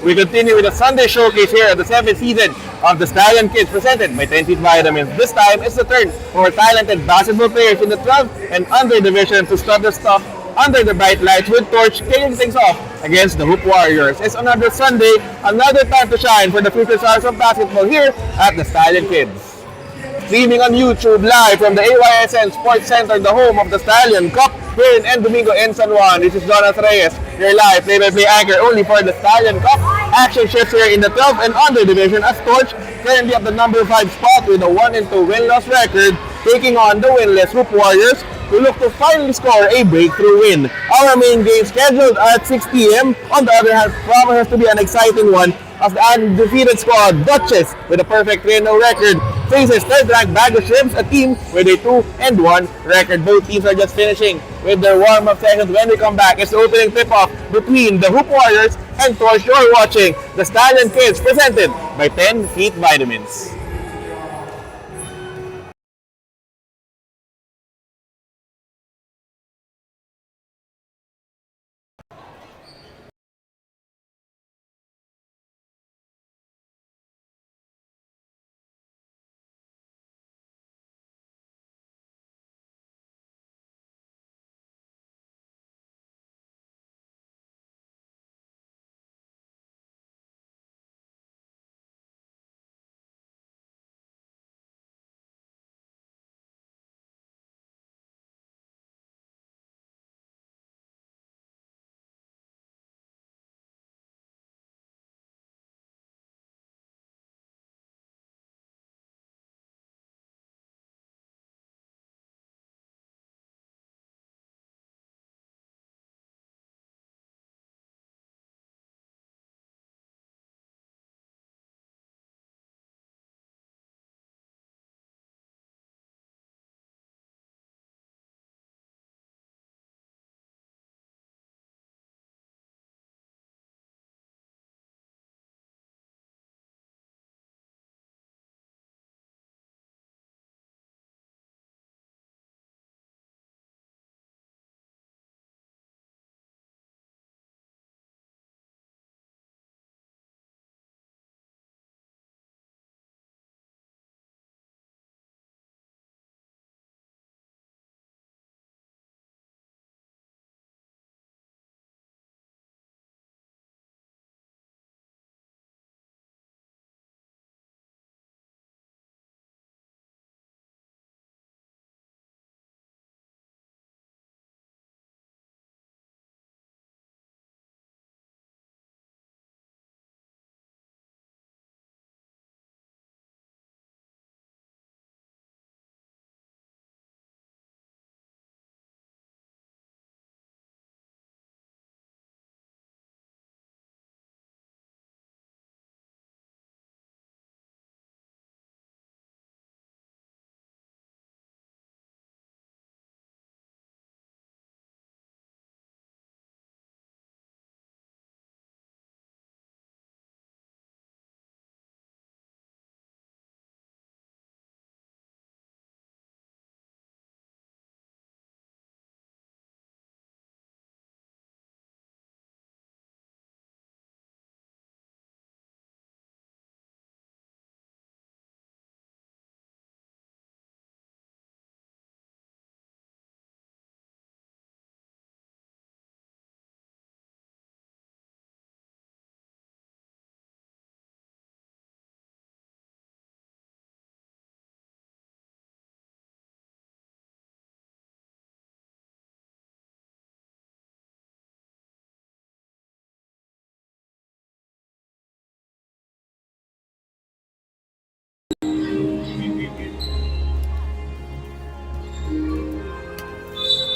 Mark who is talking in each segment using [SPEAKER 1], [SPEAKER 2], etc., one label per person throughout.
[SPEAKER 1] We continue with a Sunday showcase here at the 7th season of the Stallion Kids presented by 10 Feet Vitamins. This time, it's the turn for talented basketball players in the 12 and under division to start their stuff under the bright lights with Torch kicking things off against the Hoop Warriors. It's another Sunday, another time to shine for the future stars of basketball here at the Stallion Kids. Streaming on YouTube live from the AYSN Sports Center, the home of the Stallion Cup here in Domingo in San Juan. This is Jonas Reyes, your live play-by-play anchor only for the Stallion Cup. Action shifts here in the 12 and under division as Torch currently at the number 5 spot with a 1-2 win-loss record, taking on the winless Hoop Warriors who look to finally score a breakthrough win. Our main game scheduled at 6 p.m. On the other hand, promises to be an exciting one as the undefeated squad Duchess with a perfect 3-0 record faces third-ranked Bag of Shrimps, a team with a 2-1 record. Both teams are just finishing with their warm-up sessions. When we come back, it's the opening tip-off between the Hoop Warriors and Torch. You're watching the Stallion Kids presented by 10 Feet Vitamins.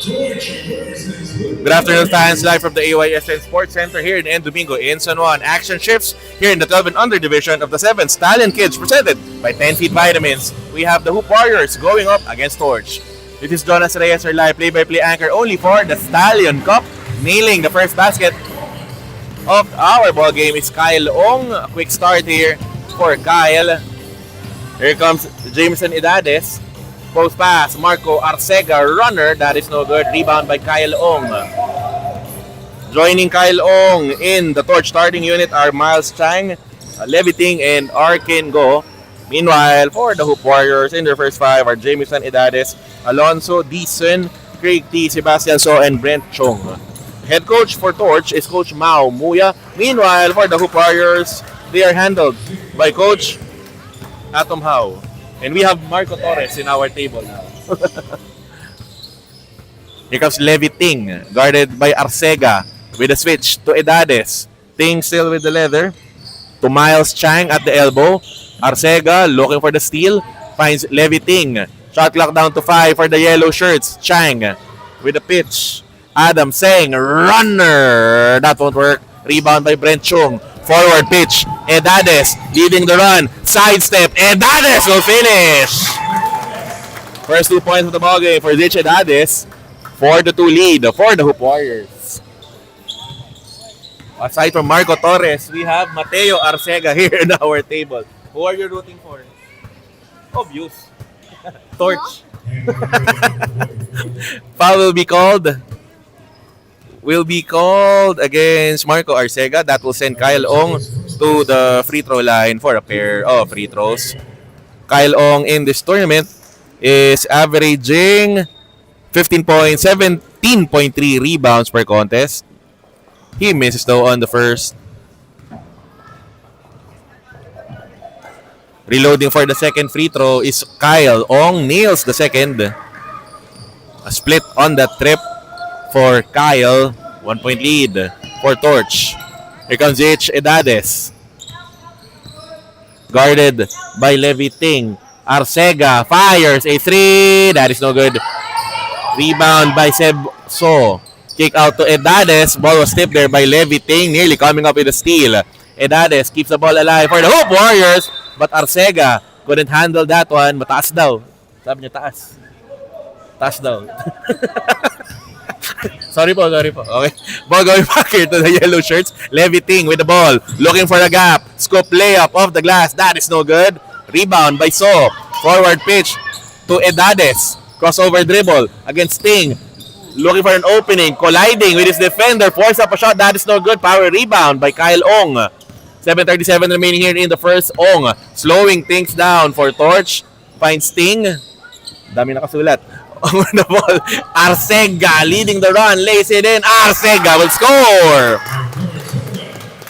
[SPEAKER 1] Good afternoon, fans. Live from the AYSN Sports Center here in Domingo in San Juan. Action shifts here in the 12 and under division of the 7th Stallion Kids presented by 10 Feet Vitamins. We have the Hoop Warriors going up against Torch. This is Jonas Reyes, your live play-by-play anchor only for the Stallion Cup. Nailing the first basket of our ball game is Kyle Ong. A quick start here for Kyle. Here comes Jameson Idades. Post pass, Marco Arcega, runner. That is no good. Rebound by Kyle Ong. Joining Kyle Ong in the Torch starting unit are Miles Chang, Leviting, and Arkin Go. Meanwhile, for the Hoop Warriors in their first 5 are Jamison Edades, Alonso Deason, Craig T, Sebastian So, and Brent Chong. Head coach for Torch is Coach Mao Muya. Meanwhile, for the Hoop Warriors, they are handled by Coach Atom Howe. And we have Marco Torres in our table now. Here comes Levi Ting, guarded by Arcega with a switch to Edades. Ting still with the leather. To Miles Chang at the elbow. Arcega looking for the steal. Finds Levi Ting. Shot clock down to 5 for the yellow shirts. Chang with a pitch. Adam Seng, runner. That won't work. Rebound by Brent Chung. Forward pitch. Edades leading the run. Sidestep. Edades will finish. First 2 points of the ballgame for Rich Edades. 4-2 lead for the Hoop Warriors. Aside from Marco Torres, we have Mateo Arcega here in our table. Who are you rooting for? Obvious. Torch. Foul will be called. Will be called against Marco Arcega. That will send Kyle Ong to the free throw line for a pair of free throws. Kyle Ong in this tournament is averaging 15 points, 17.3 rebounds per contest. He misses though on the first. Reloading for the second free throw is Kyle Ong. Nails the second. A split on that trip for Kyle. 1 point lead for Torch. Here comes H. Edades. Guarded by Levi Ting. Arcega fires a 3. That is no good. Rebound by Seb So. Kick out to Edades. Ball was tipped there by Levi Ting. Nearly coming up with a steal. Edades keeps the ball alive for the Hoop Warriors. But Arcega couldn't handle that one. Mataas daw. Sabi niya taas. Taas daw. Sorry po. Okay. Ball going back here to the yellow shirts. Levi Ting with the ball. Looking for the gap. Scoop layup off the glass. That is no good. Rebound by So. Forward pitch to Edades. Crossover dribble against Ting. Looking for an opening. Colliding with his defender. Force up a shot. That is no good. Power rebound by Kyle Ong. 7:37 remaining here in the first. Ong slowing things down for Torch. Finds Ting. Dami nakasulat. On the ball. Arcega leading the run. Lays it in. Arcega will score.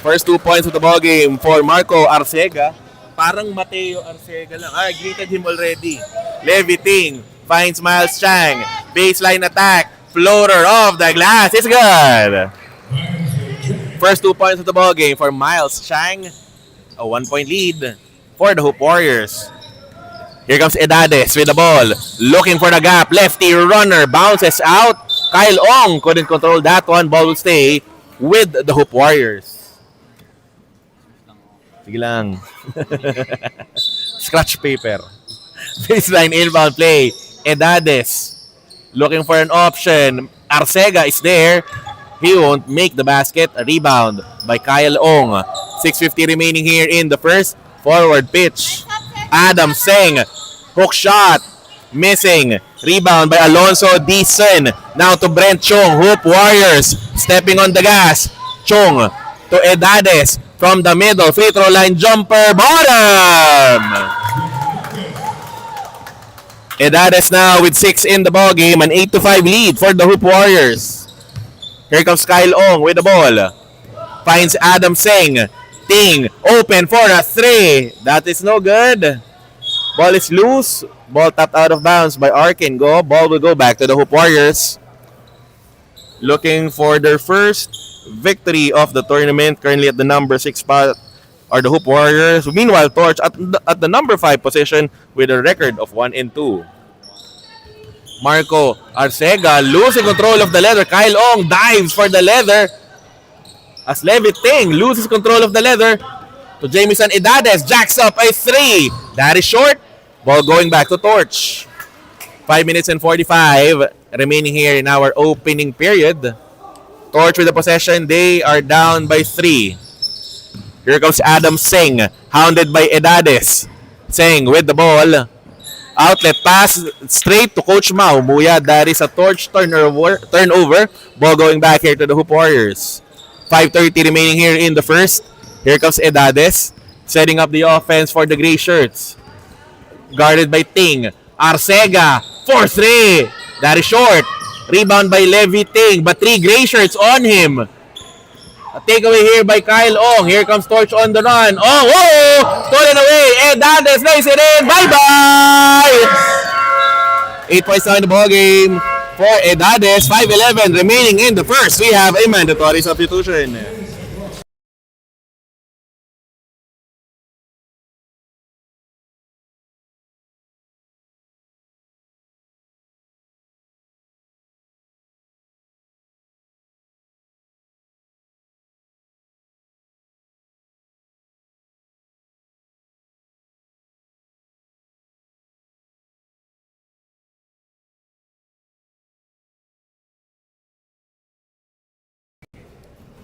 [SPEAKER 1] First 2 points of the ball game for Marco Arcega. Parang Mateo Arcega lang. I greeted him already. Levi Ting finds Miles Chang. Baseline attack. Floater off the glass. It's good. First 2 points of the ball game for Miles Chang. A 1 point lead for the Hoop Warriors. Here comes Edades with the ball. Looking for the gap. Lefty runner. Bounces out. Kyle Ong couldn't control that one. Ball will stay with the Hoop Warriors. Sige lang. Scratch paper. Baseline inbound play. Edades looking for an option. Arcega is there. He won't make the basket. A rebound by Kyle Ong. 6:50 remaining here in the first. Forward pitch. Adam Seng. Hook shot. Missing. Rebound by Alonso Deason. Now to Brent Chong. Hoop Warriors stepping on the gas. Chong to Edades. From the middle. Free throw line jumper. Bottom! Edades now with 6 in the ball game. An 8-5 lead for the Hoop Warriors. Here comes Kyle Ong with the ball. Finds Adam Seng. Ting open for a 3. That is no good. Ball is loose. Ball tapped out of bounds by Arkin Go. Ball will go back to the Hoop Warriors. Looking for their first victory of the tournament. Currently at the number 6 spot are the Hoop Warriors. Meanwhile, Torch at the number 5 position with a record of 1-2. Marco Arcega losing control of the leather. Kyle Ong dives for the leather. As Levi Ting loses control of the leather to Jamison Edades. Jacks up a 3. That is short. Ball going back to Torch. 5 minutes and 45 remaining here in our opening period. Torch with the possession. They are down by 3. Here comes Adam Seng, hounded by Edades. Seng with the ball. Outlet pass straight to Coach Mao. Muya, that is a torch turnover. Ball going back here to the Hoop Warriors. 5:30 remaining here in the first. Here comes Edades, setting up the offense for the gray shirts. Guarded by Ting. Arcega for 3. That is short. Rebound by Levi Ting, but 3 gray shirts on him. A takeaway here by Kyle Ong. Here comes Torch on the run. Oh, whoa! Stolen away. Edades lays it in. Bye-bye! 8 points now in the ball game for Edades. 5:11 remaining in the first. We have a mandatory substitution.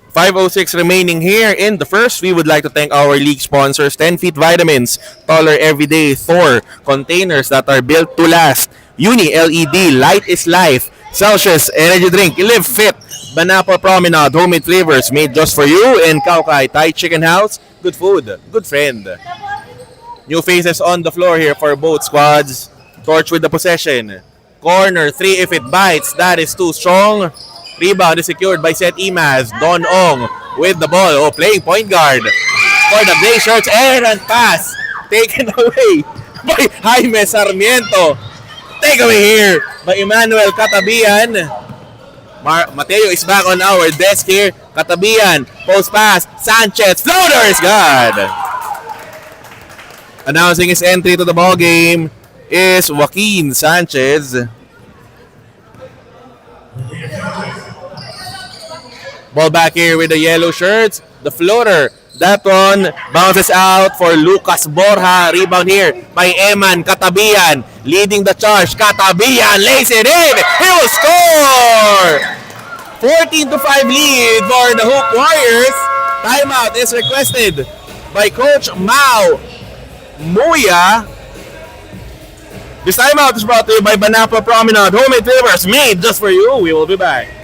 [SPEAKER 1] 5:06 remaining here in the first. We would like to thank our league sponsors, 10 Feet Vitamins, Taller Everyday, Thor, containers that are built to last, Uni LED, Light is Life, Celsius Energy Drink, Live Fit, Banapa Promenade, homemade flavors made just for you, and Kaukai Thai Chicken House, good food, good friend. New faces on the floor here for both squads. Torch with the possession. Corner 3 if it bites. That is too strong. Rebound is secured by Seth Imaz. Don Ong with the ball. Oh, playing point guard for the Gray Shirts. Errant pass taken away by Jaime Sarmiento. Take away here by Emmanuel Catabian. Mateo is back on our desk here. Catabian. Post pass. Sanchez. Floater is good. Announcing his entry to the ball game is Joaquin Sanchez. Ball back here with the yellow shirts. The floater. That one bounces out for Lucas Borja. Rebound here by Eman Catabian. Leading the charge. Catabian lays it in. He will score! 14-5 lead for the Hoop Warriors. Timeout is requested by Coach Mao Muya. This timeout is brought to you by Banapa Promenade. Homemade flavors made just for you. We will be back.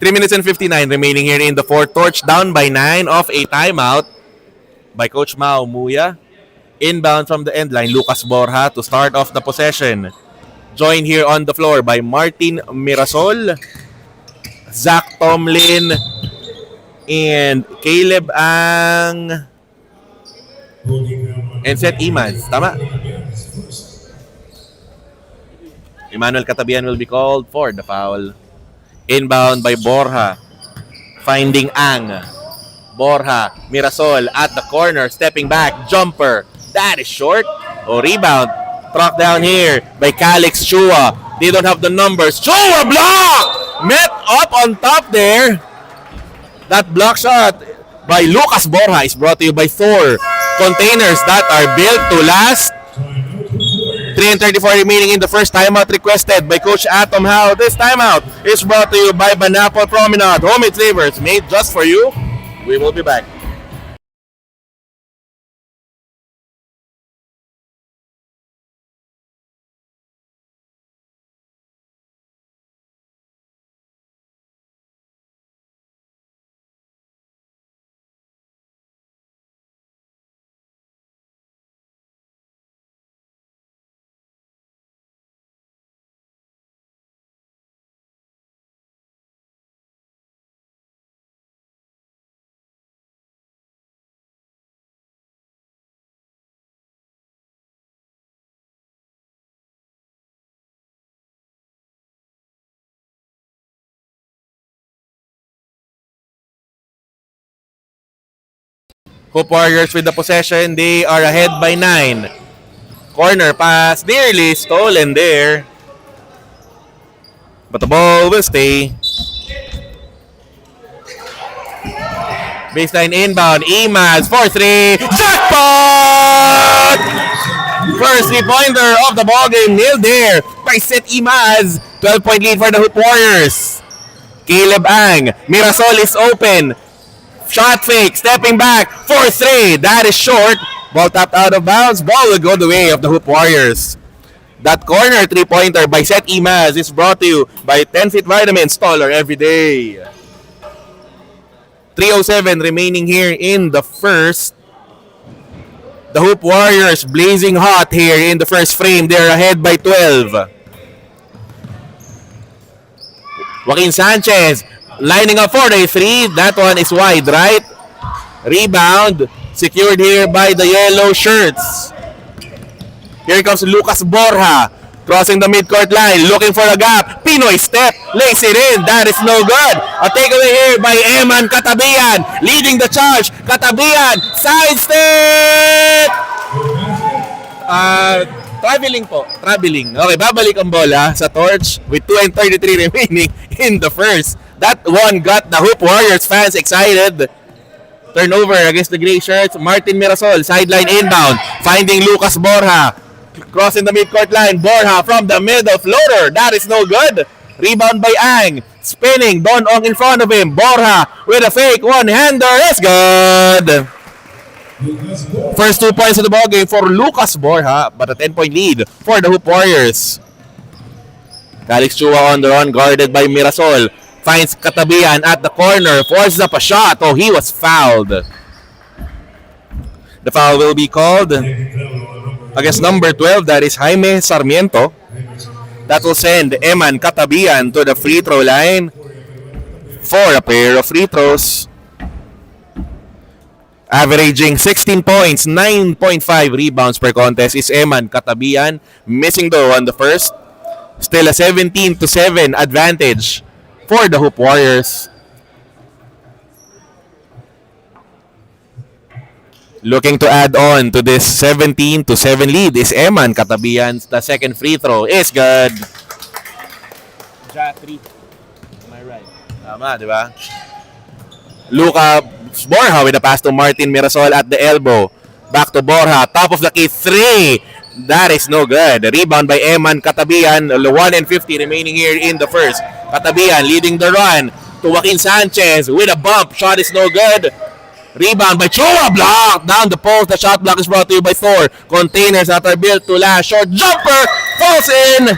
[SPEAKER 1] Three minutes and 59 remaining here in the fourth. Torch down by 9 off a timeout by Coach Mao Muya. Inbound from the end line, Lucas Borja to start off the possession. Joined here on the floor by Martin Mirasol, Zach Tomlin, and Caleb Ang, and Seth Imaz. Tama? Emmanuel Catabian will be called for the foul. Inbound by Borja. Finding Ang. Borja, Mirasol at the corner. Stepping back. Jumper. That is short. Oh, rebound. Struck down here by Calix Chua. They don't have the numbers. Chua block! Met up on top there. That block shot by Lucas Borja is brought to you by Thor. Containers that are built to last. 3:34 remaining in the first. Timeout requested by Coach Atom Howe. This timeout is brought to you by Banapa Promenade. Homemade flavors made just for you. We will be back.
[SPEAKER 2] Hoop Warriors with the possession. They are ahead by 9. Corner pass, nearly stolen there. But the ball will stay. Baseline inbound. Imaz for 3. Jackpot! First 3-pointer of the ballgame. Nailed there by Seth Imaz. 12-point lead for the Hoop Warriors. Caleb Ang. Mirasol is open. Shot fake. Stepping back for 3. That is short. Ball tapped out of bounds. Ball will go the way of the Hoop Warriors. That corner 3-pointer by Seth Imaz is brought to you by 10 Fit Vitamins, taller every day. 3:07 remaining here in the first. The Hoop Warriors blazing hot here in the first frame. They're ahead by 12. Joaquin Sanchez lining up for a 3. That one is wide, right? Rebound secured here by the yellow shirts. Here comes Lucas Borja crossing the midcourt line, looking for a gap. Pinoy step, lays it in. That is no good. A takeaway here by Eman Katabian, leading the charge. Katabian, side step! Traveling po. Traveling. Okay, babalik ang bola sa Torch with 2:33 remaining in the first. That one got the Hoop Warriors fans excited. Turnover against the gray shirts. Martin Mirasol, sideline inbound, finding Lucas Borja. Crossing the midcourt line, Borja from the middle floater. That is no good. Rebound by Ang. Spinning, Don Ong in front of him. Borja with a fake one-hander is good. First 2 points of the ball game for Lucas Borja, but a 10-point lead for the Hoop Warriors. Calix Chua on the run, guarded by Mirasol. Finds Katabian at the corner, forces up a shot. Oh, he was fouled. The foul will be called against number 12, that is Jaime Sarmiento. That will send Eman Katabian to the free throw line for a pair of free throws. Averaging 16 points, 9.5 rebounds per contest is Eman Katabian. Missing though on the first. Still a 17-7 advantage for the Hoop Warriors. Looking to add on to this 17-7 lead is Eman Katabian. The second free throw is good. Ja 3. Am I right? Tama, di ba? Lucas Borja with a pass to Martin Mirasol at the elbow. Back to Borja. Top of the key. 3. That is no good. Rebound by Eman Katabian. 1:50 remaining here in the first. Katabian leading the run to Joaquin Sanchez with a bump. Shot is no good. Rebound by Chua, blocked down the post. The shot block is brought to you by Thor. Containers that are built to last. Short jumper falls in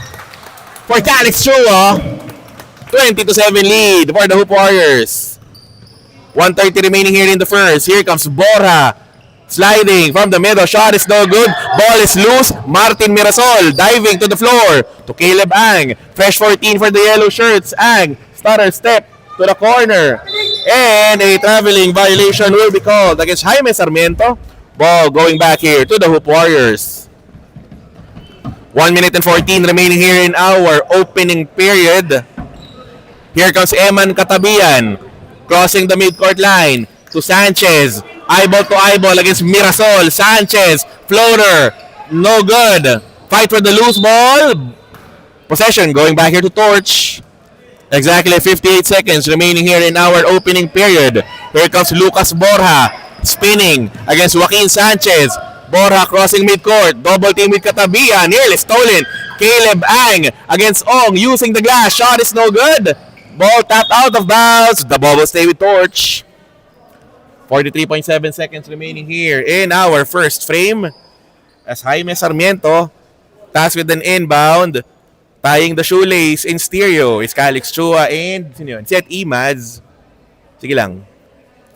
[SPEAKER 2] for Calix Chua. 20-7 lead for the Hoop Warriors. 1:30 remaining here in the first. Here comes Borja. Sliding from the middle. Shot is no good. Ball is loose. Martin Mirasol diving to the floor to Caleb Ang. Fresh 14 for the yellow shirts. Ang, stutter step to the corner. And a traveling violation will be called against Jaime Sarmiento. Ball going back here to the Hoop Warriors. 1 minute and 14 remaining here in our opening period. Here comes Eman Katabian. Crossing the midcourt line to Sanchez. Eyeball to eyeball against Mirasol. Sanchez, floater, no good. Fight for the loose ball. Possession going back here to Torch. Exactly 58 seconds remaining here in our opening period. Here comes Lucas Borja. Spinning against Joaquin Sanchez. Borja crossing midcourt. Double team with Katabian. Nearly stolen. Caleb Ang against Ong using the glass. Shot is no good. Ball tapped out of bounds. The ball will stay with Torch. 43.7 seconds remaining here in our first frame. As Jaime Sarmiento tasked with an inbound. Tying the shoelace in stereo is Calix Chua and Seth Imaz. Sige lang.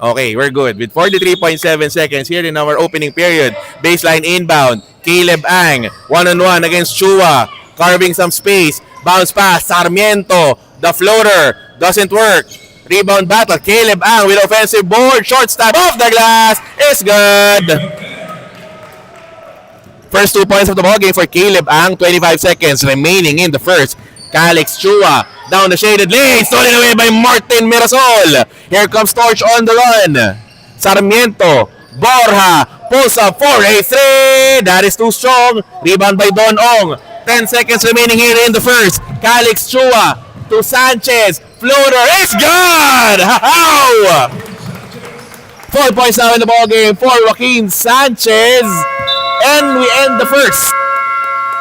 [SPEAKER 2] Okay, we're good. With 43.7 seconds here in our opening period. Baseline inbound. Caleb Ang. One-on-one against Chua. Carving some space. Bounce pass. Sarmiento. The floater. Doesn't work. Rebound battle. Caleb Ang with offensive board. Short stab off the glass. Is good. First 2 points of the ballgame for Caleb Ang. 25 seconds remaining in the first. Calix Chua down the shaded lane. Stolen away by Martin Mirasol. Here comes Torch on the run. Sarmiento. Borja pulls up for a three. That is too strong. Rebound by Don Ong. 10 seconds remaining here in the first. Calix Chua to Sanchez. Floater is good! How? 4 points now in the ball game for Joaquin Sanchez. And we end the first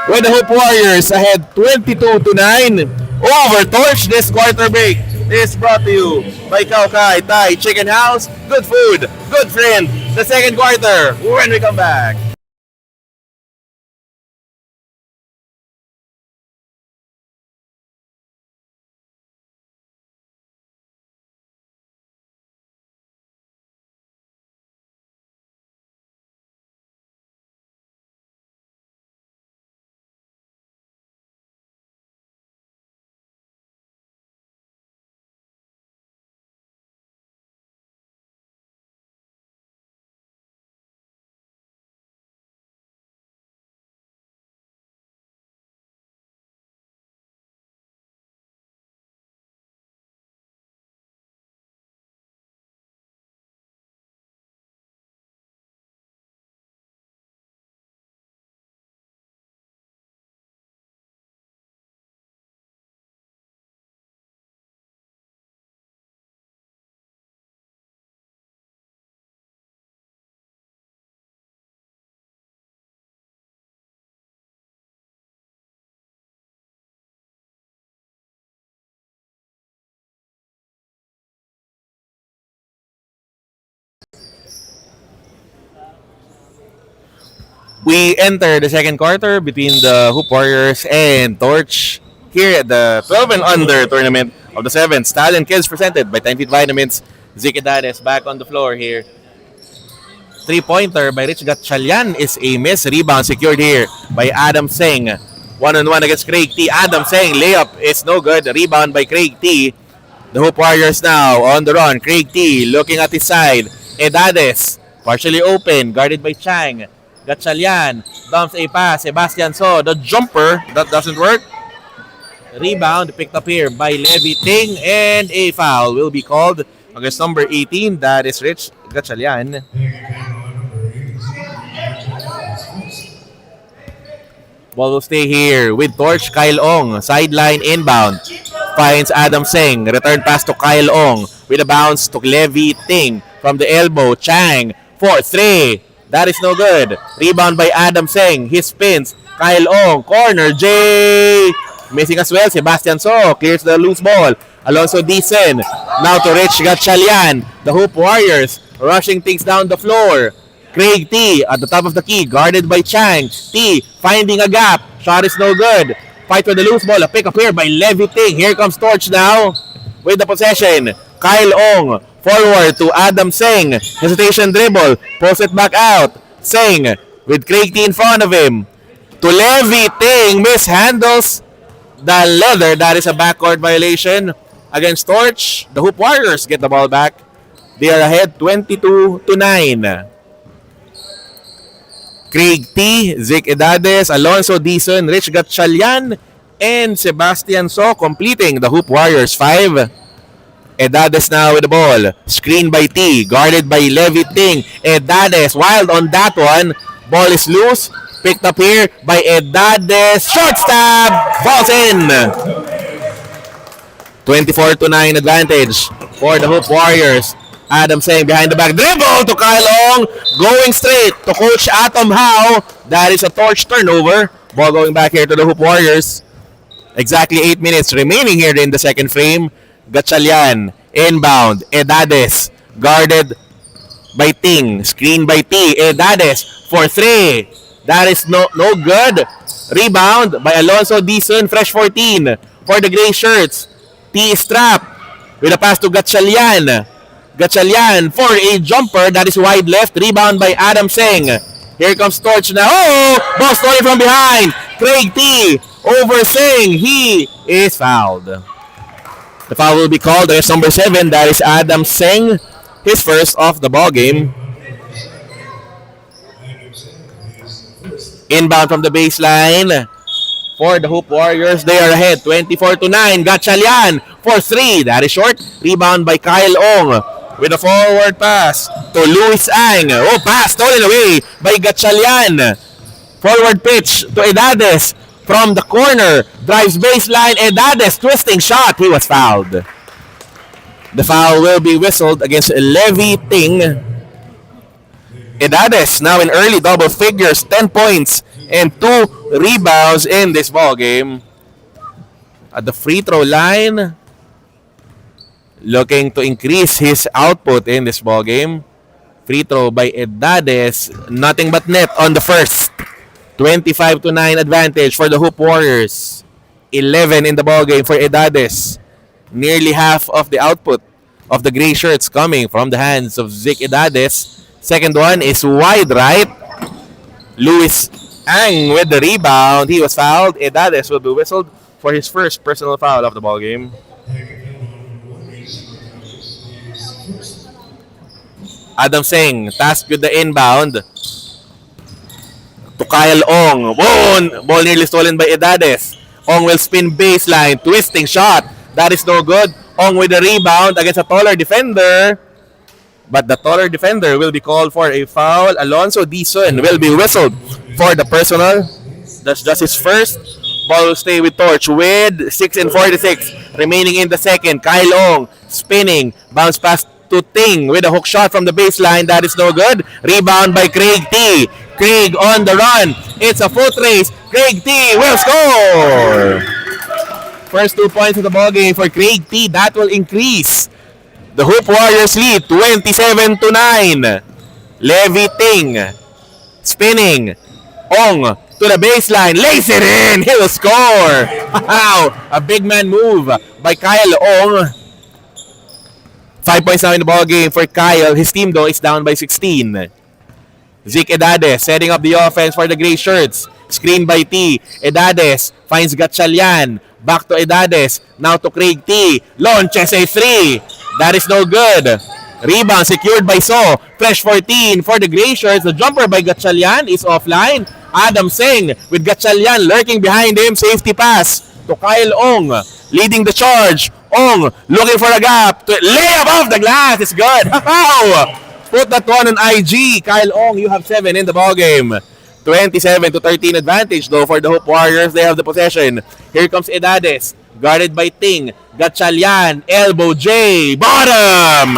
[SPEAKER 2] with the Hoop Warriors ahead 22-9 over Torch this quarter break. This is brought to you by Kaukai Thai Chicken House. Good food, good friend. The second quarter when we come back. We enter the second quarter between the Hoop Warriors and Torch here at the 12 and under tournament of the 7th Stallion Kids presented by 10 Feet Vitamins. Zikidades back on the floor here. 3-pointer by Rich Gatchalian is a miss. Rebound secured here by Adam Singh. One-on-one against Craig T. Adam Singh layup is no good. Rebound by Craig T. The Hoop Warriors now on the run. Craig T looking at his side. Edades partially open, guarded by Chang. Gatchalian dumps a pass. Sebastian So, the jumper, that doesn't work. Rebound picked up here by Levi Ting, and a foul will be called against number 18. That is Rich Gatchalian. Ball will stay here with Torch. Kyle Ong, sideline inbound. Finds Adam Singh. Return pass to Kyle Ong with a bounce to Levi Ting from the elbow. Chang for 3. That is no good. Rebound by Adam Singh. He spins. Kyle Ong. Corner. J. Missing as well. Sebastian So clears the loose ball. Alonso Dicen. Now to Rich Gatchalian. The Hoop Warriors rushing things down the floor. Craig T at the top of the key. Guarded by Chang. T finding a gap. Shot is no good. Fight for the loose ball. A pick up here by Levi Ting. Here comes Torch now with the possession. Kyle Ong. Forward to Adam Singh. Hesitation dribble. Post it back out. Singh with Craig T in front of him. To Levi Ting. Mishandles the leather. That is a backcourt violation against Torch. The Hoop Warriors get the ball back. They are ahead 22-9. Craig T, Zik Edades, Alonso Dizon, Rich Gatchalian, and Sebastian So completing the Hoop Warriors 5. Edades now with the ball. Screen by T. Guarded by Levi Ting. Edades wild on that one. Ball is loose. Picked up here by Edades. Short stab. Falls in. 24-9 advantage for the Hoop Warriors. Adam Singh behind the back. Dribble to Kyle Ong. Going straight to Coach Atom Howe. That is a Torch turnover. Ball going back here to the Hoop Warriors. Exactly 8 minutes remaining here in the second frame. Gatchalian, inbound, Edades, guarded by Ting, screen by T, Edades for 3. That is no good. Rebound by Alonso Dizon, fresh 14 for the gray shirts. T is trapped with a pass to Gatchalian. Gatchalian for a jumper that is wide left. Rebound by Adam Singh. Here comes Torch now. Oh! Ball stolen from behind. Craig T over Singh. He is fouled. The foul will be called against number 7. That is Adam Singh. His first of the ball game. Inbound from the baseline for the Hoop Warriors. They are ahead 24-9. Gatchalian for 3. That is short. Rebound by Kyle Ong. with a forward pass to Luis Ang. Oh, pass stolen away by Gatchalian. Forward pitch to Edades from the corner. Drives baseline. Edades twisting shot. He was fouled. The foul will be whistled against Levi Ting. Edades now in early double figures, 10 points and 2 rebounds in this ball game. At the free throw line, looking to increase his output in this ball game. Free throw by Edades, nothing but net on the first. 25-9 advantage for the Hoop Warriors. 11 in the ball game for Edades. Nearly half of the output of the gray shirts coming from the hands of Zeke Edades. Second one is wide right. Luis Ang with the rebound. He was fouled. Edades will be whistled for his first personal foul of the ball game. Adam Singh tasked with the inbound to Kyle Ong. Ball nearly stolen by Edades. Ong will spin baseline. Twisting shot. That is no good. Ong with the rebound against a taller defender. But the taller defender will be called for a foul. Alonso Dizon will be whistled for the personal. That's just his first. Ball will stay with Torch with 6:46 remaining in the second. Kyle Ong spinning. Bounce pass to Ting with a hook shot from the baseline. That is no good. Rebound by Craig T. Craig on the run. It's a foot race. Craig T will score. First 2 points of the ball game for Craig T. That will increase the Hoop Warriors lead 27-9. Levi Ting spinning. Ong to the baseline. Lays it in. He will score. Wow. A big man move by Kyle Ong. 5 points now in the ball game for Kyle. His team though is down by 16. Zeke Edades setting up the offense for the gray shirts. Screen by T. Edades finds Gatchalian. Back to Edades. Now to Craig T. Launches a 3. That is no good. Rebound secured by So. Fresh 14 for the gray shirts. The jumper by Gatchalian is offline. Adam Singh with Gatchalian lurking behind him. Safety pass to Kyle Ong. Leading the charge. Ong looking for a gap. Lay above the glass. It's good. Wow! Put that one on IG. Kyle Ong, you have 7 in the ball game. 27-13 advantage though for the Hoop Warriors. They have the possession. Here comes Edades. Guarded by Ting. Gatchalian. Elbow J. Bottom!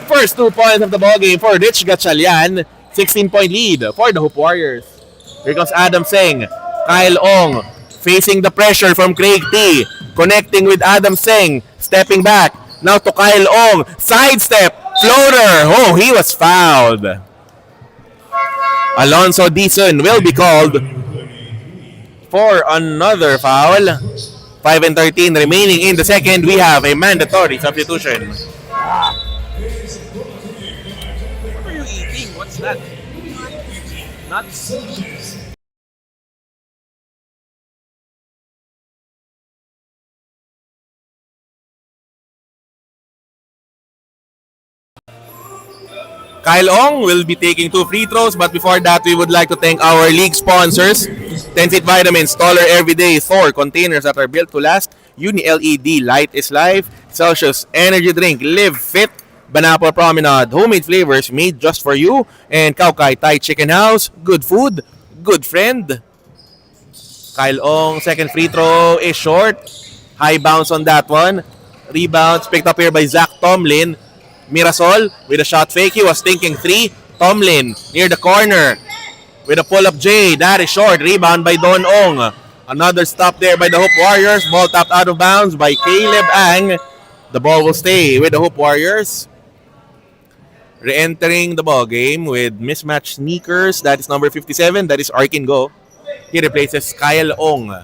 [SPEAKER 2] First 2 points of the ball game for Rich Gatchalian. 16-point lead for the Hoop Warriors. Here comes Adam Singh. Kyle Ong facing the pressure from Craig T. Connecting with Adam Singh. Stepping back. Now to Kyle Ong. Sidestep. Floater. Oh, he was fouled. Alonso Dizon will be called for another foul. 5-13 remaining in the second. We have a mandatory substitution. What are you eating? What's that? Nuts? Kyle Ong will be taking 2 free throws, but before that, we would like to thank our league sponsors. 10-Fit Vitamins, Taller Everyday, Thor containers that are built to last, Uni LED, Light is Life, Celsius Energy Drink, Live Fit, Banapple Promenade, homemade flavors made just for you, and Kaukai Thai Chicken House, good food, good friend. Kyle Ong, second free throw is short. High bounce on that one. Rebounds picked up here by Zach Tomlin. Mirasol with a shot fake. He was thinking 3. Tomlin near the corner with a pull-up J. That is short. Rebound by Don Ong. Another stop there by the Hoop Warriors. Ball tapped out of bounds by Caleb Ang. The ball will stay with the Hoop Warriors. Re-entering the ball game with mismatched sneakers. That is number 57. That is Arkin Go. He replaces Kyle Ong.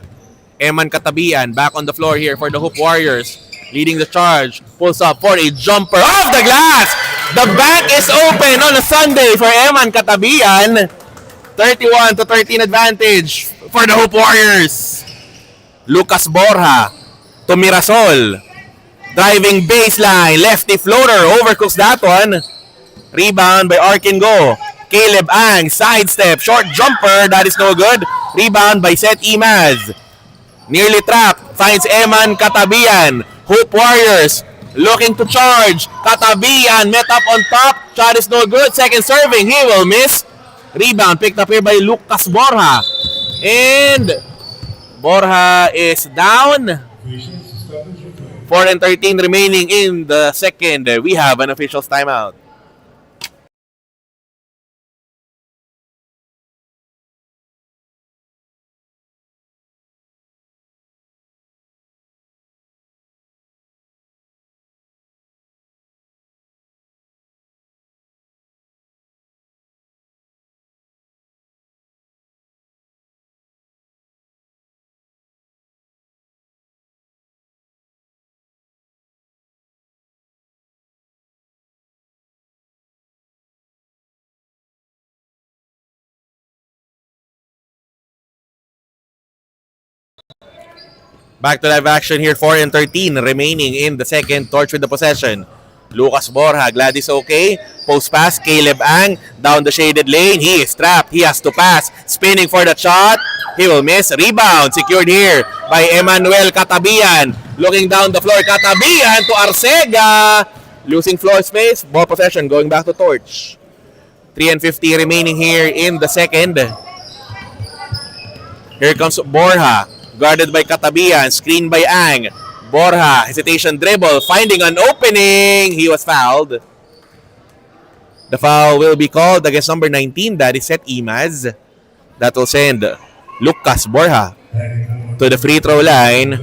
[SPEAKER 2] Eman Katabian back on the floor here for the Hoop Warriors. Leading the charge, pulls up for a jumper off the glass. The bank is open on a Sunday for Eman Katabian. 31-13 advantage for the Hoop Warriors. Lucas Borja to Mirasol. Driving baseline, lefty floater, overcooks that one. Rebound by Arkin Go. Caleb Ang, sidestep, short jumper, that is no good. Rebound by Seth Imaz. Nearly trapped, finds Eman Katabian. Hoop Warriors looking to charge. Katabian met up on top. Shot is no good. Second serving, he will miss. Rebound picked up here by Lucas Borja. And Borja is down. 4:13 remaining in the second. We have an official's timeout. Back to live action here, 4:13 remaining in the second. Torch with the possession. Lucas Borja, glad he's okay. Post pass, Caleb Ang down the shaded lane. He is trapped. He has to pass. Spinning for the shot. He will miss. Rebound secured here by Emmanuel Katabian. Looking down the floor, Katabian to Arcega. Losing floor space. Ball possession going back to Torch. 3:50 remaining here in the second. Here comes Borja. Guarded by Katabian, screen by Ang. Borja, hesitation dribble, finding an opening. He was fouled. The foul will be called against number 19, that is Seth Imaz. That will send Lucas Borja to the free throw line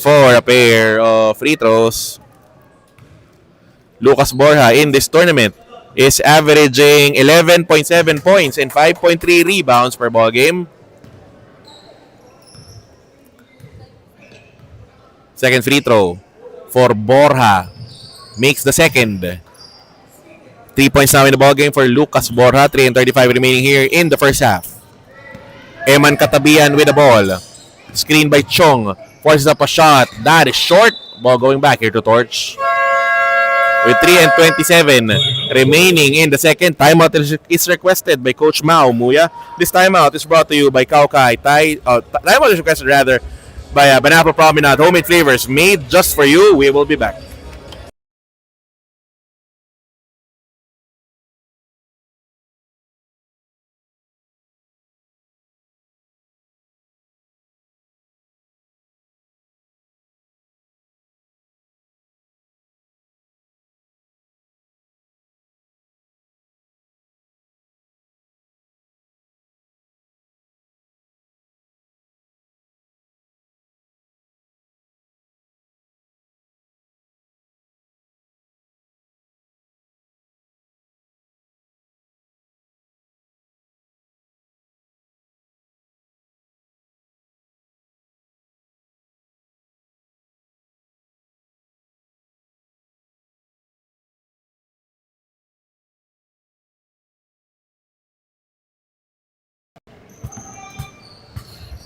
[SPEAKER 2] for a pair of free throws. Lucas Borja in this tournament is averaging 11.7 points and 5.3 rebounds per ball game. Second free throw for Borja. Makes the second. 3 points now in the ball game for Lucas Borja. 3:35 remaining here in the first half. Eman Katabian with the ball. Screen by Chong. Forces up a shot. That is short. Ball going back here to Torch. With 3:27 remaining in the second, timeout is requested by Coach Mao Muya. This timeout is brought to you by Kaukai. Timeout is requested rather by Banapa Promenade. Homemade flavors made just for you. We will be back.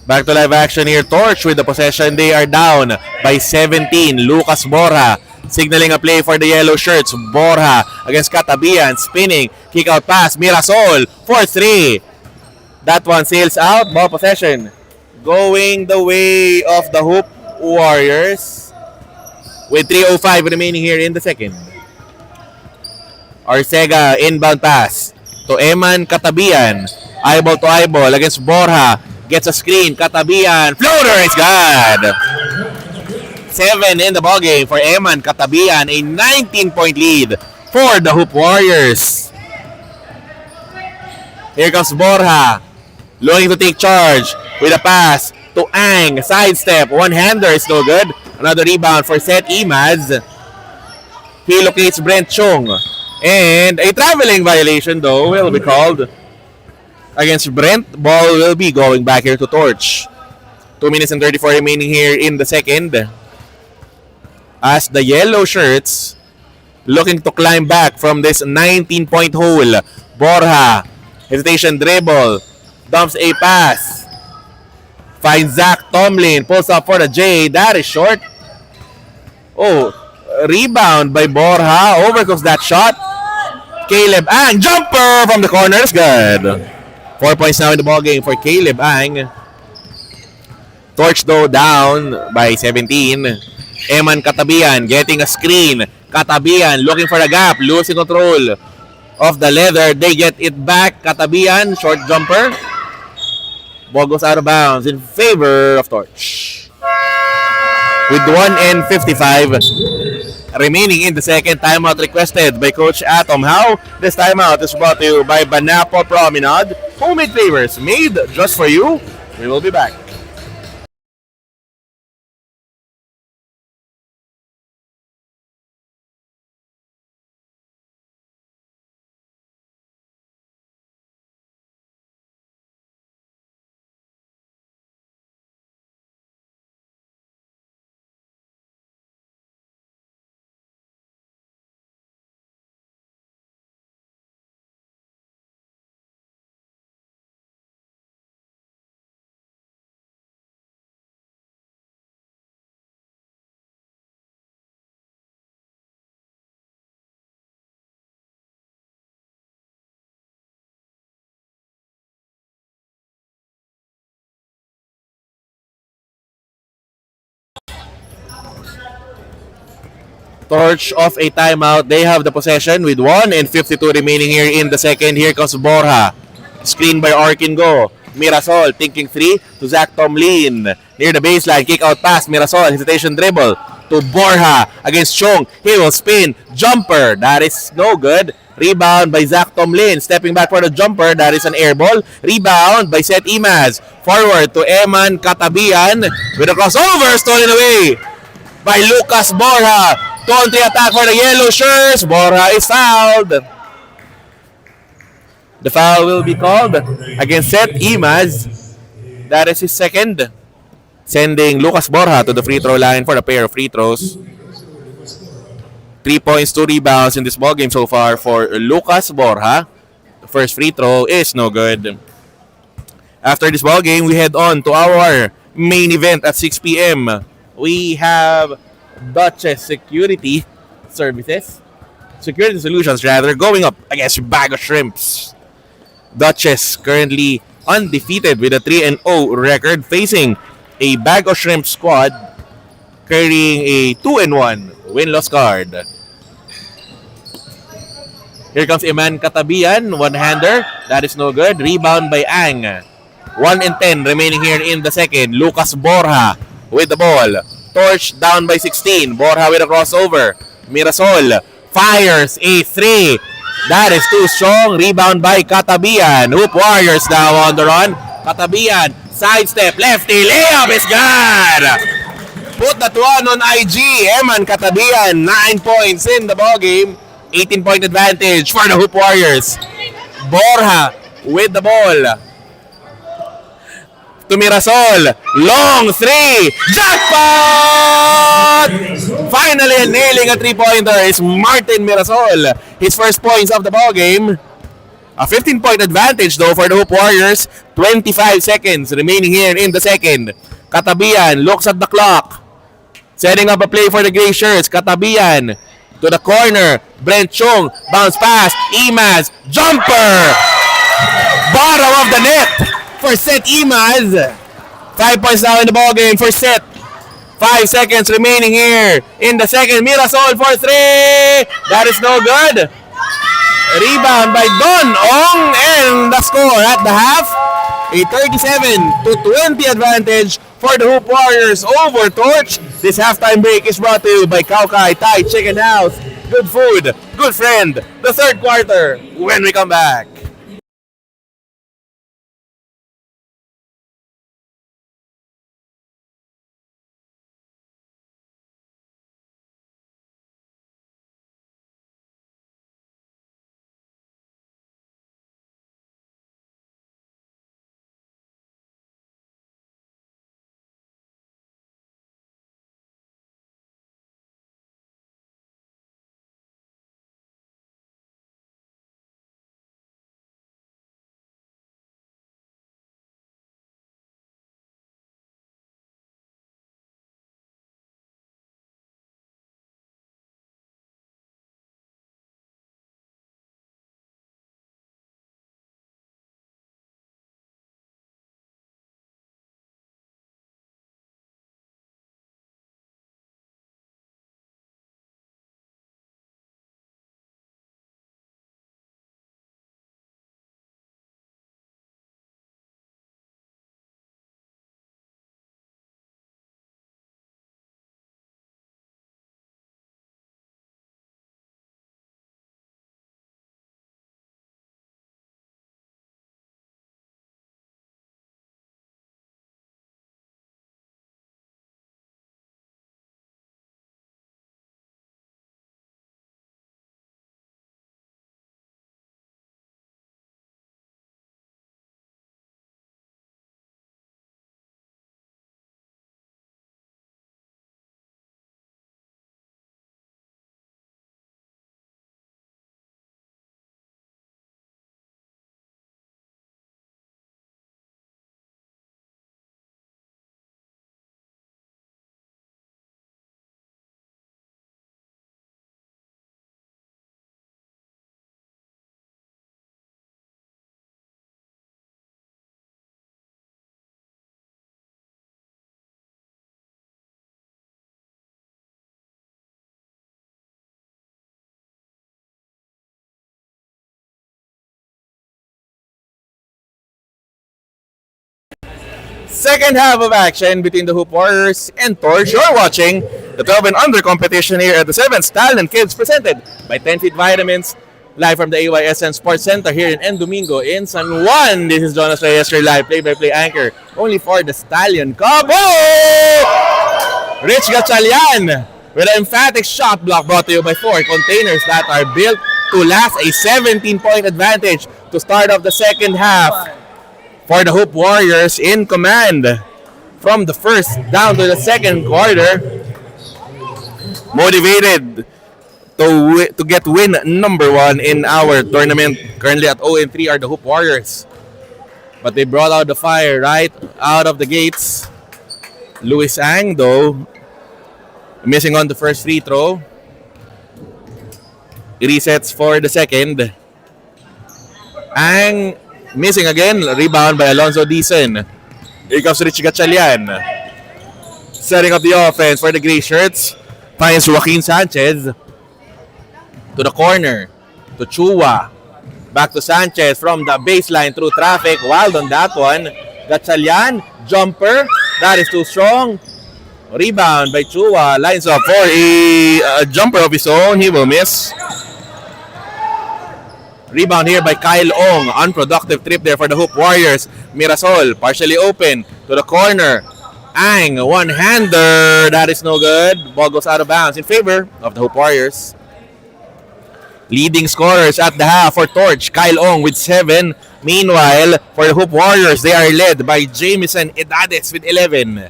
[SPEAKER 2] Back to live action here. Torch with the possession. They are down by 17. Lucas Borja signaling a play for the yellow shirts. Borja against Katabian. Spinning. Kick out pass. Mirasol for 3. That one sails out. Ball possession going the way of the Hoop Warriors. With 3:05 remaining here in the second. Arcega inbound pass to Eman Katabian. Eyeball to eyeball against Borja. Gets a screen. Katabian. Floater is good. 7 in the ballgame for Eman Katabian. A 19-point lead for the Hoop Warriors. Here comes Borja. Looking to take charge with a pass to Ang. Sidestep. One-hander is no good. Another rebound for Seth Imaz. He locates Brent Chung. And a traveling violation though will be called against Brent. Ball will be going back here to Torch. 2 minutes and 34 remaining here in the second. As the yellow shirts looking to climb back from this 19-point hole. Borja. Hesitation dribble. Dumps a pass. Finds Zach Tomlin. Pulls up for the J. That is short. Oh, rebound by Borja. Overcooks that shot. Caleb Ang. Jumper from the corner is good. 4 points now in the ball game for Caleb Ang. Torch though down by 17. Eman Katabian getting a screen. Katabian looking for a gap, losing control of the leather. They get it back. Katabian, short jumper. Ball goes out of bounds in favor of Torch. With 1:55 remaining in the second, timeout requested by Coach Atom. How? This timeout is brought to you by Banapo Promenade. Homemade flavors made just for you. We will be back. Torch off a timeout. They have the possession with 1:52 remaining here in the second. Here comes Borja. Screen by Arkingo. Mirasol thinking three to Zach Tomlin. Near the baseline, kick out pass. Mirasol, hesitation dribble to Borja against Chong. He will spin. Jumper. That is no good. Rebound by Zach Tomlin. Stepping back for the jumper. That is an air ball. Rebound by Seth Imaz. Forward to Eman Katabian with a crossover stolen away by Lucas Borja. Country attack for the yellow shirts. Borja is fouled. The foul will be called against Seth Imaz. That is his second. Sending Lucas Borja to the free throw line for a pair of free throws. 3 points, 2 rebounds in this ballgame so far for Lucas Borja. The first free throw is no good. After this ballgame, we head on to our main event at 6 p.m. We have Duchess Security Solutions rather, going up against Bag of Shrimps. Duchess currently undefeated with a 3-0 record, facing a Bag of Shrimp squad carrying a 2-1 win-loss card. Here comes Eman Katabian, one-hander. That is no good. Rebound by Ang. 1:10 remaining here in the second. Lucas Borja with the ball. Torch down by 16. Borja with a crossover. Mirasol fires a 3. That is too strong. Rebound by Katabian. Hoop Warriors now on the run. Katabian, sidestep, lefty, layup is good. Put that one on IG. Eman Katabian, 9 points in the ballgame. 18-point advantage for the Hoop Warriors. Borja with the ball. To Mirasol. Long 3. Jackpot! Finally nailing a 3-pointer is Martin Mirasol. His first points of the ballgame. A 15-point advantage though for the Hoop Warriors. 25 seconds remaining here in the second. Katabian looks at the clock. Setting up a play for the Gray Shirts. Katabian to the corner. Brent Chong. Bounce pass. Imaz. Jumper! Bottom of the net for Seth Imaz. 5 points now in the ballgame for Seth. 5 seconds remaining here in the second. Mirasol for 3. That is no good. Rebound by Don Ong, and the score at the half. A 37-20 advantage for the Hoop Warriors over Torch. This halftime break is brought to you by Kaukai Thai Chicken House. Good food, good friend. The third quarter when we come back. Second half of action between the Hoop Warriors and Torch. You're watching the 12 and under competition here at the 7th Stallion Kids presented by 10 Feet Vitamins. Live from the AYSN Sports Center here in N. Domingo in San Juan. This is Jonas Reyes, your live play-by-play anchor. Only for the Stallion Cup. Oh! Rich Gatchalian with an emphatic shot block brought to you by 4 containers that are built to last. A 17-point advantage to start off the second half for the Hoop Warriors in command from the first down to the second quarter. Motivated to get win number 1 in our tournament. Currently at 0-3 are the Hoop Warriors. But they brought out the fire right out of the gates. Luis Ang, though, missing on the first free throw. Resets for the second. Ang missing again. Rebound by Alonzo Dizon. Here comes Rich Gatchalian. Setting up the offense for the Gray Shirts. Finds Joaquin Sanchez. To the corner. To Chua. Back to Sanchez from the baseline through traffic. Wild on that one. Gatchalian. Jumper. That is too strong. Rebound by Chua. Lines up for a jumper of his own. He will miss. Rebound here by Kyle Ong. Unproductive trip there for the Hoop Warriors. Mirasol partially open to the corner. Ang, one-hander. That is no good. Ball goes out of bounds in favor of the Hoop Warriors. Leading scorers at the half for Torch. Kyle Ong with 7. Meanwhile, for the Hoop Warriors, they are led by Jamison Edades with 11.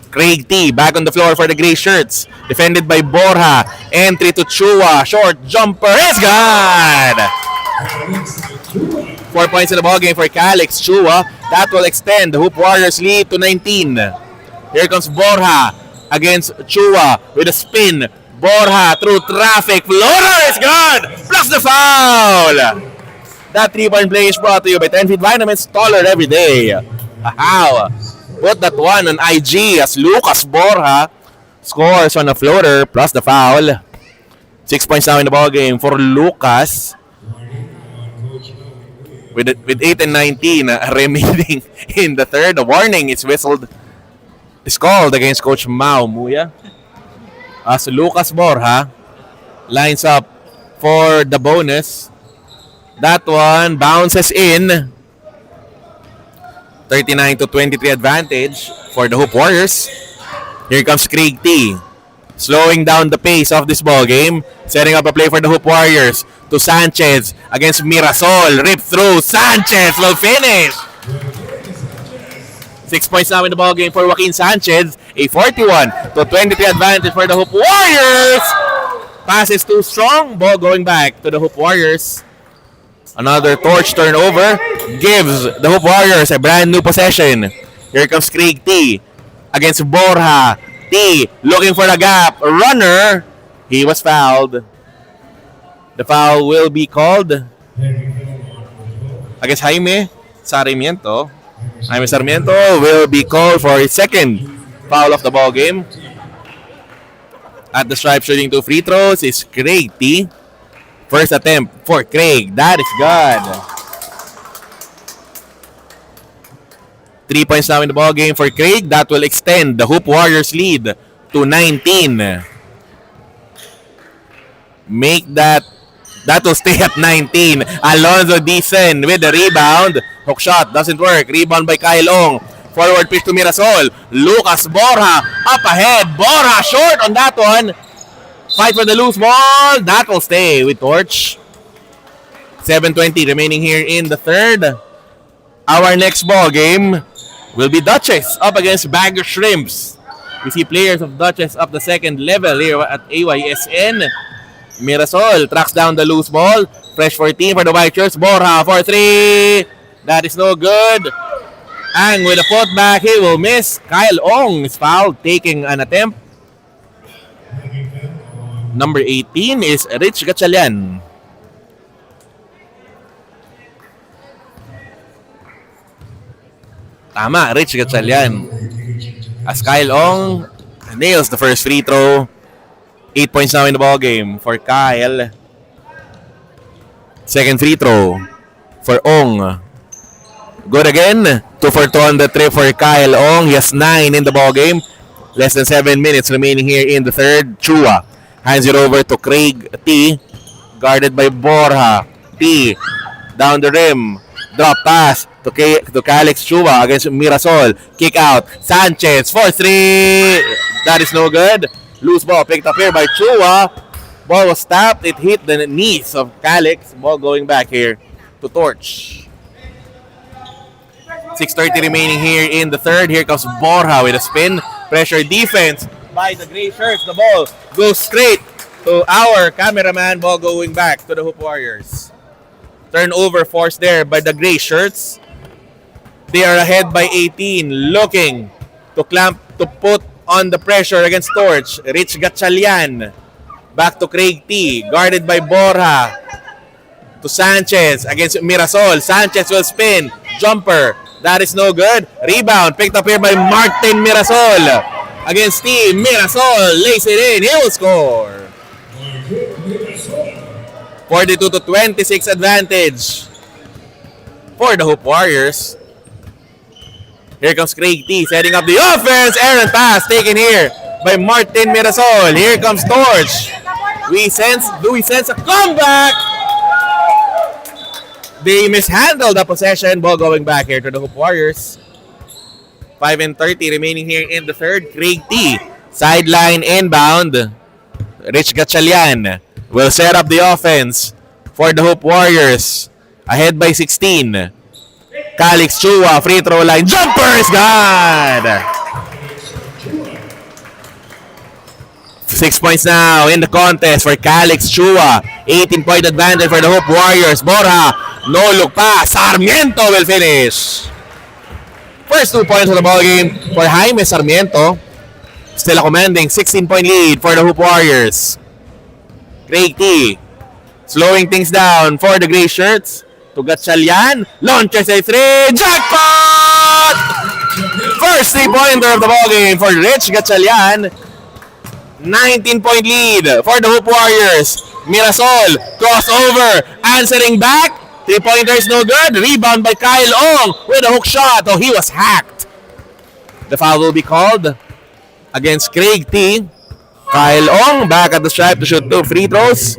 [SPEAKER 2] Craig T back on the floor for the Gray Shirts. Defended by Borja. Entry to Chua. Short jumper is good! 4 points in the ballgame for Calix Chua. That will extend the Hoop Warriors lead to 19. Here comes Borja against Chua with a spin. Borja through traffic. Floater is good! Plus the foul! That 3-point play is brought to you by 10 Feet Vitamins. Taller every day. Wow! Put that one on IG as Lucas Borja scores on a floater plus the foul. 6 points now in the ball game for Lucas. With 8 and 19 remaining in the third. The warning is whistled. Is called against Coach Mau Muya. As Lucas Borja lines up for the bonus. That one bounces in. 39-23 advantage for the Hoop Warriors. Here comes Craig T. Slowing down the pace of this ball game. Setting up a play for the Hoop Warriors. To Sanchez against Mirasol. Rip through. Sanchez will finish. 6 points now in the ball game for Joaquin Sanchez. A 41-23 advantage for the Hoop Warriors. Pass is too strong. Ball going back to the Hoop Warriors. Another Torch turnover gives the Hoop Warriors a brand new possession. Here comes Craig T against Borja. T looking for the gap. Runner. He was fouled. The foul will be called against Jaime Sarmiento. Jaime Sarmiento will be called for his second foul of the ball game. At the stripe shooting 2 free throws is Craig T. First attempt for Craig. That is good. 3 points now in the ball game for Craig. That will extend the Hoop Warriors lead to 19. Make that will stay at 19. Alonzo Dizon with the rebound. Hook shot doesn't work. Rebound by Kyle Ong. Forward pitch to Mirasol. Lucas Borja up ahead. Borja short on that one. Fight for the loose ball. That will stay with Torch. 7:20 remaining here in the third. Our next ball game will be Duchess up against Bag of Shrimps. We see players of Duchess up the second level here at AYSN. Mirasol tracks down the loose ball. Fresh 14 for the White Shirts. Borja for 3. That is no good. Ang with a putback. He will miss. Kyle Ong is fouled, taking an attempt. Number 18 is Rich Gatchalian. Tama, Rich Gatchalian. As Kyle Ong nails the first free throw. 8 points now in the ball game for Kyle. Second free throw for Ong. Good again. 2 for 2 on the trip for Kyle Ong. He has 9 in the ball game. Less than 7 minutes remaining here in the third. Chua hands it over to Craig T. Guarded by Borja. T down the rim. Drop pass to Calix Chua against Mirasol. Kick out. Sanchez for 3. That is no good. Loose ball picked up here by Chua. Ball was tapped. It hit the knees of Calix. Ball going back here to Torch. 6:30 remaining here in the third. Here comes Borja with a spin. Pressure defense by the gray shirts. The ball goes straight to our cameraman. Ball going back to the Hoop Warriors. Turnover forced there by the gray shirts. They are ahead by 18. Looking to put on the pressure against Torch. Rich Gatchalian. Back to Craig T. Guarded by Borja. To Sanchez against Mirasol. Sanchez will spin. Jumper. That is no good. Rebound picked up here by Martin Mirasol. Against T. Mirasol lays it in. He will score. 42-26 advantage for the Hoop Warriors. Here comes Craig T. Setting up the offense. Errant pass taken here by Martin Mirasol. Here comes Torch. Do we sense a comeback? They mishandled the possession. Ball going back here to the Hoop Warriors. 5:30 remaining here in the third. Craig T. Sideline inbound. Rich Gatchalian will set up the offense for the Hoop Warriors. Ahead by 16. Calix Chua, free throw line. Jumper is good! 6 points now in the contest for Calix Chua. 18-point advantage for the Hoop Warriors. Borja, no look pass. Sarmiento will finish. First 2 points of the ball game for Jaime Sarmiento. Still a commanding 16-point lead for the Hoop Warriors. Craig T. Slowing things down for the gray shirts. To Gatchalian. Launches a 3. Jackpot! First 3-pointer of the ball game for Rich Gatchalian. 19-point lead for the Hoop Warriors. Mirasol. Crossover. Answering back. 3-pointer is no good. Rebound by Kyle Ong with a hook shot. Oh, he was hacked. The foul will be called against Craig T. Kyle Ong back at the stripe to shoot 2 free throws.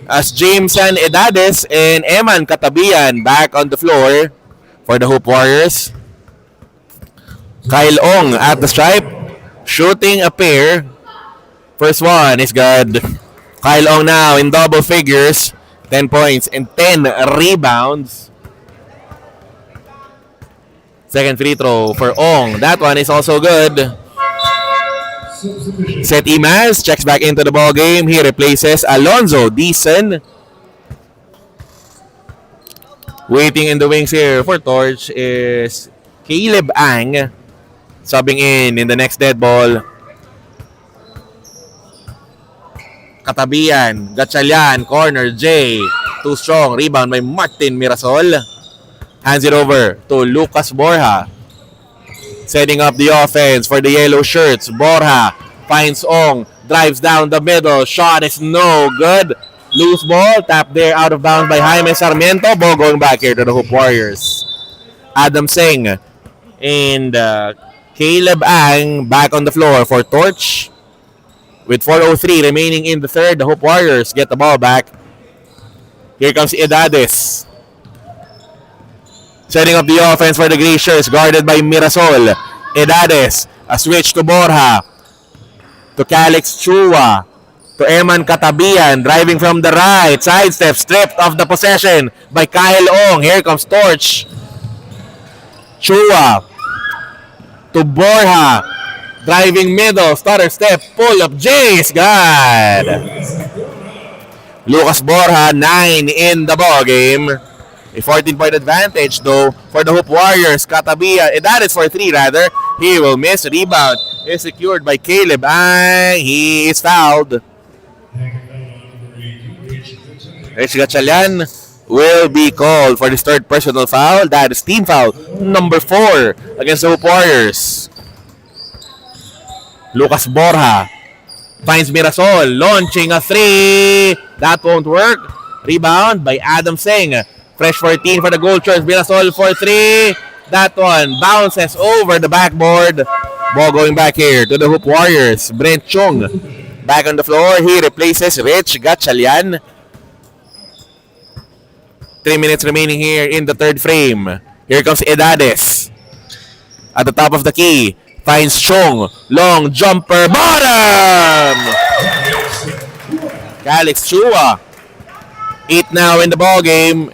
[SPEAKER 2] As Jameson Edades and Eman Katabian back on the floor for the Hoop Warriors. Kyle Ong at the stripe, shooting a pair. First one is good. Kyle Ong now in double figures. 10 points and 10 rebounds. Second free throw for Ong. That one is also good. Seth Imas checks back into the ball game. He replaces Alonzo Deason. Waiting in the wings here for Torch is Caleb Ang. Subbing in the next dead ball. Katabian, Gatchalian, corner, J. Too strong. Rebound by Martin Mirasol. Hands it over to Lucas Borja. Setting up the offense for the yellow shirts. Borja finds Ong. Drives down the middle. Shot is no good. Loose ball. Tap there out of bounds by Jaime Sarmiento. Ball going back here to the Hoop Warriors. Adam Singh and Caleb Ang back on the floor for Torch. With 4:03 remaining in the third, the Hoop Warriors get the ball back. Here comes Edades. Setting up the offense for the gray shirts, guarded by Mirasol. Edades, a switch to Borja. To Calix Chua. To Eman Katabian, driving from the right. Sidestep, stripped of the possession by Kyle Ong. Here comes Torch. Chua. To Borja. Driving middle, stutter step, pull up, J is good. Lucas Borja, 9 in the ball game. A 14-point advantage though for the Hoop Warriors. Katabia, that is for 3 rather. He will miss. Rebound is secured by Caleb Ang. He is fouled. Rich Gatchalian will be called for this third personal foul. That is team foul number 4 against the Hoop Warriors. Lucas Borja finds Mirasol, launching a 3. That won't work. Rebound by Adam Singh. Fresh 14 for the goal church. Mirasol for 3. That one bounces over the backboard. Ball going back here to the Hoop Warriors. Brent Chung back on the floor. He replaces Rich Gatchalian. 3 minutes remaining here in the third frame. Here comes Edades. At the top of the key. Finds Chung. Long jumper. Bottom! Calix Chua. 8 now in the ball game.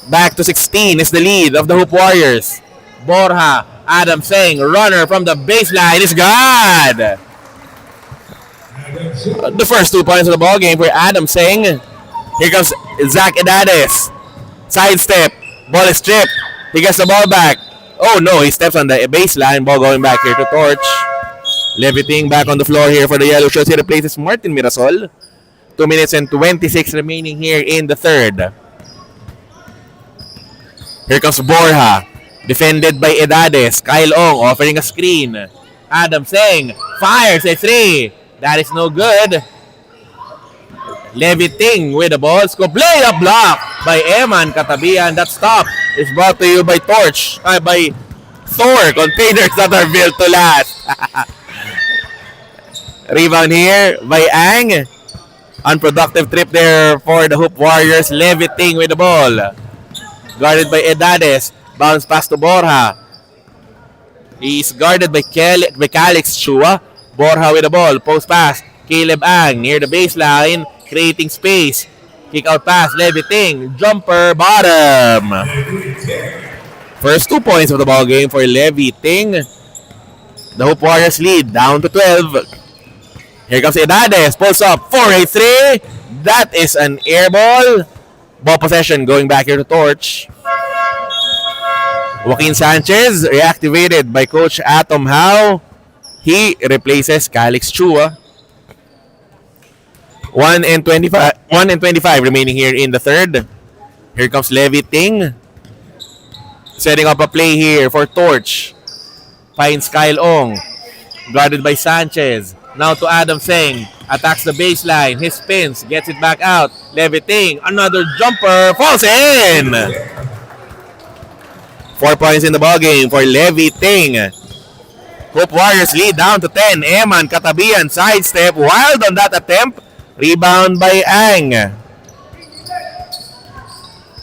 [SPEAKER 2] Back to 16 is the lead of the Hoop Warriors. Borja. Adam Seng. Runner from the baseline is good. The first 2 points of the ball game for Adam Seng. Here comes Zach Edades. Sidestep. Ball is stripped. He gets the ball back. Oh no, he steps on the baseline. Ball going back here to Torch. Leviting back on the floor here for the Yellow Shirts. He replaces Martin Mirasol. 2 minutes and 26 remaining here in the third. Here comes Borja. Defended by Edades. Kyle Ong offering a screen. Adam Seng fires a 3. That is no good. Leviting with the ball. Scoop layup block by Eman Katabian. That stop is brought to you by Torch. By Thor. Containers that are built to last. Rebound here by Ang. Unproductive trip there for the Hoop Warriors. Leviting with the ball. Guarded by Edades. Bounce pass to Borja. He's guarded by Calix Chua. Borja with the ball. Post pass. Caleb Ang near the baseline. Creating space. Kick out pass. Leviting. Jumper. Bottom. First 2 points of the ball game for Leviting. The Hoop Warriors lead down to 12. Here comes Edades. Pulls up. 4-8-3. That is an air ball. Ball possession going back here to Torch. Joaquin Sanchez reactivated by Coach Atom Howe. He replaces Calix Chua. 1 and 25 remaining here in the third. Here comes Leviting. Setting up a play here for Torch. Finds Kyle Ong. Guarded by Sanchez. Now to Adam Seng. Attacks the baseline. He spins. Gets it back out. Leviting. Another jumper. Falls in. 4 points in the ballgame for Leviting. Hoop Warriors lead down to 10. Eman Katabian. Sidestep. Wild on that attempt. Rebound by Ang.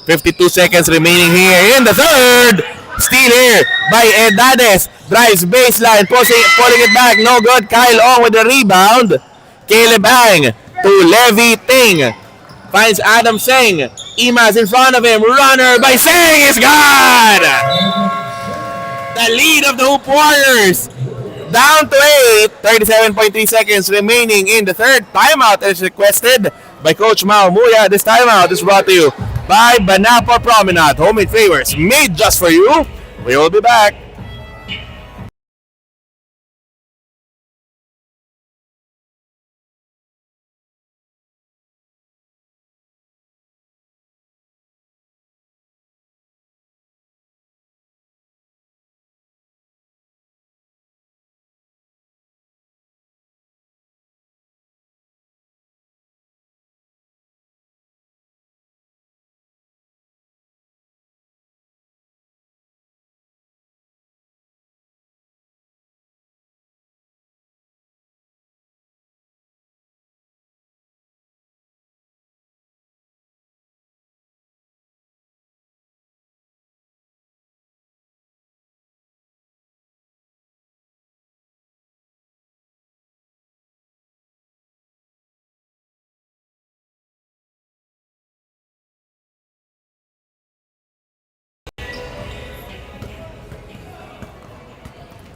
[SPEAKER 2] 52 seconds remaining here in the third. Steal here by Edades. Drives baseline. Pulling it back. No good. Kyle Ong with the rebound. Caleb Ang to Leviting. Finds Adam Seng. Imas in front of him. Runner by Seng is gone. The lead of the Hoop Warriors. Down to 8. 37.3 seconds remaining in the third. Timeout is requested by Coach Mao Muya. This timeout is brought to you by Banapa Promenade. Homemade flavors made just for you. We will be back.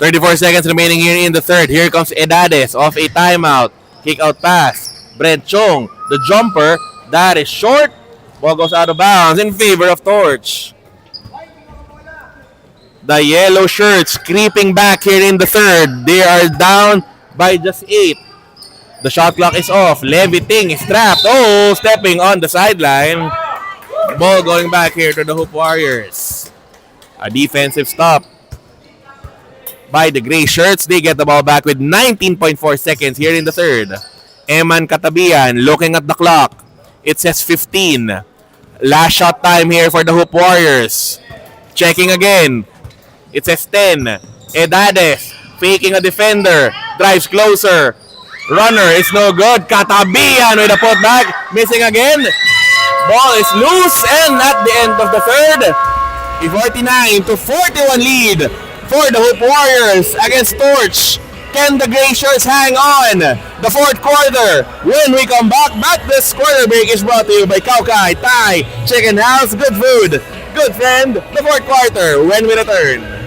[SPEAKER 2] .34 seconds remaining here in the third. Here comes Edades off a timeout. Kick out pass. Brent Chong. The jumper. That is short. Ball goes out of bounds in favor of Torch. The Yellow Shirts creeping back here in the third. They are down by just 8. The shot clock is off. Leviting is trapped. Oh, stepping on the sideline. Ball going back here to the Hoop Warriors. A defensive stop by the Gray Shirts. They get the ball back with 19.4 seconds here in the third. Eman Katabian looking at the clock. It says 15. Last shot time here for the Hoop Warriors. Checking again. It says 10. Edades faking a defender. Drives closer. Runner is no good. Katabian with a putback. Missing again. Ball is loose, and at the end of the third, a 49-41 lead for the Hoop Warriors against Torch. Can the Gray Shirts hang on? The fourth quarter. When we come back, but this quarter break is brought to you by Kaukai Thai Chicken House. Good food, good friend. The fourth quarter when we return.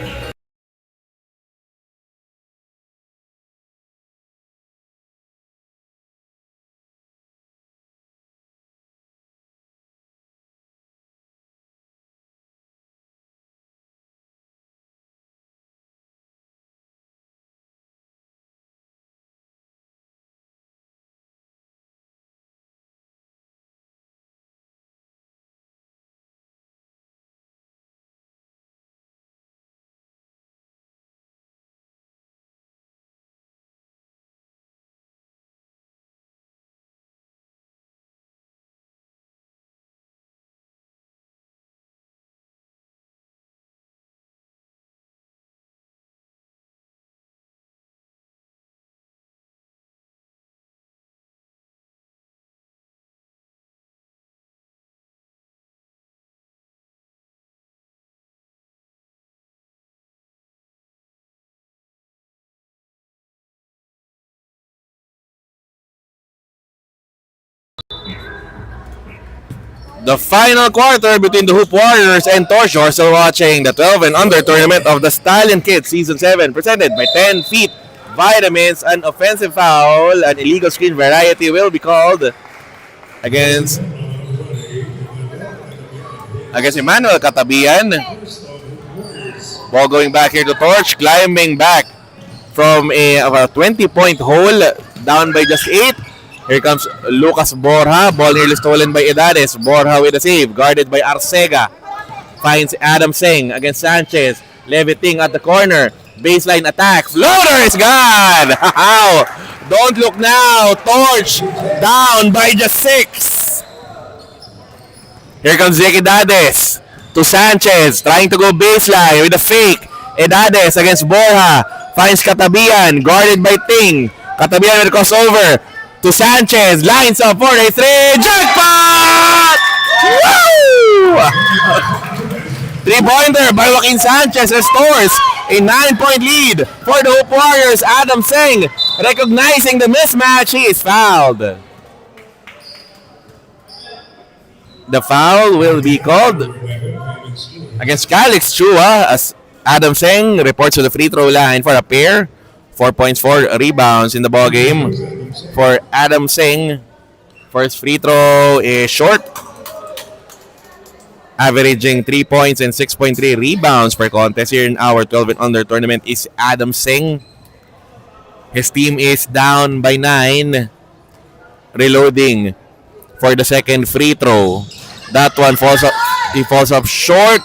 [SPEAKER 2] The final quarter between the Hoop Warriors and Torch. You're still watching the 12 and under tournament of the Stallion Kids Season 7 presented by 10 Feet Vitamins. An offensive foul, an illegal screen variety will be called against Emmanuel Katabian. Ball going back here to Torch, climbing back from a 20-point hole, down by just 8. Here comes Lucas Borja. Ball nearly stolen by Edades. Borja with a save. Guarded by Arcega. Finds Adam Singh against Sanchez. Leviting at the corner. Baseline attack. Floater is gone! Don't look now. Torch down by just 6. Here comes Zeke Edades to Sanchez. Trying to go baseline with a fake. Edades against Borja. Finds Katabian. Guarded by Ting. Katabian with a crossover. To Sanchez, lines up for a 3, jackpot! Woo! 3-pointer by Joaquin Sanchez restores a 9-point lead for the Hoop Warriors. Adam Singh recognizing the mismatch, he is fouled. The foul will be called against Calix Chua as Adam Singh reports to the free throw line for a pair. 4 points, 4 rebounds in the ball game for Adam Singh. First free throw is short, averaging 3 points and 6.3 rebounds per contest here in our 12 and under tournament is Adam Singh. His team is down by 9. Reloading for the second free throw. That one falls up. He falls up short.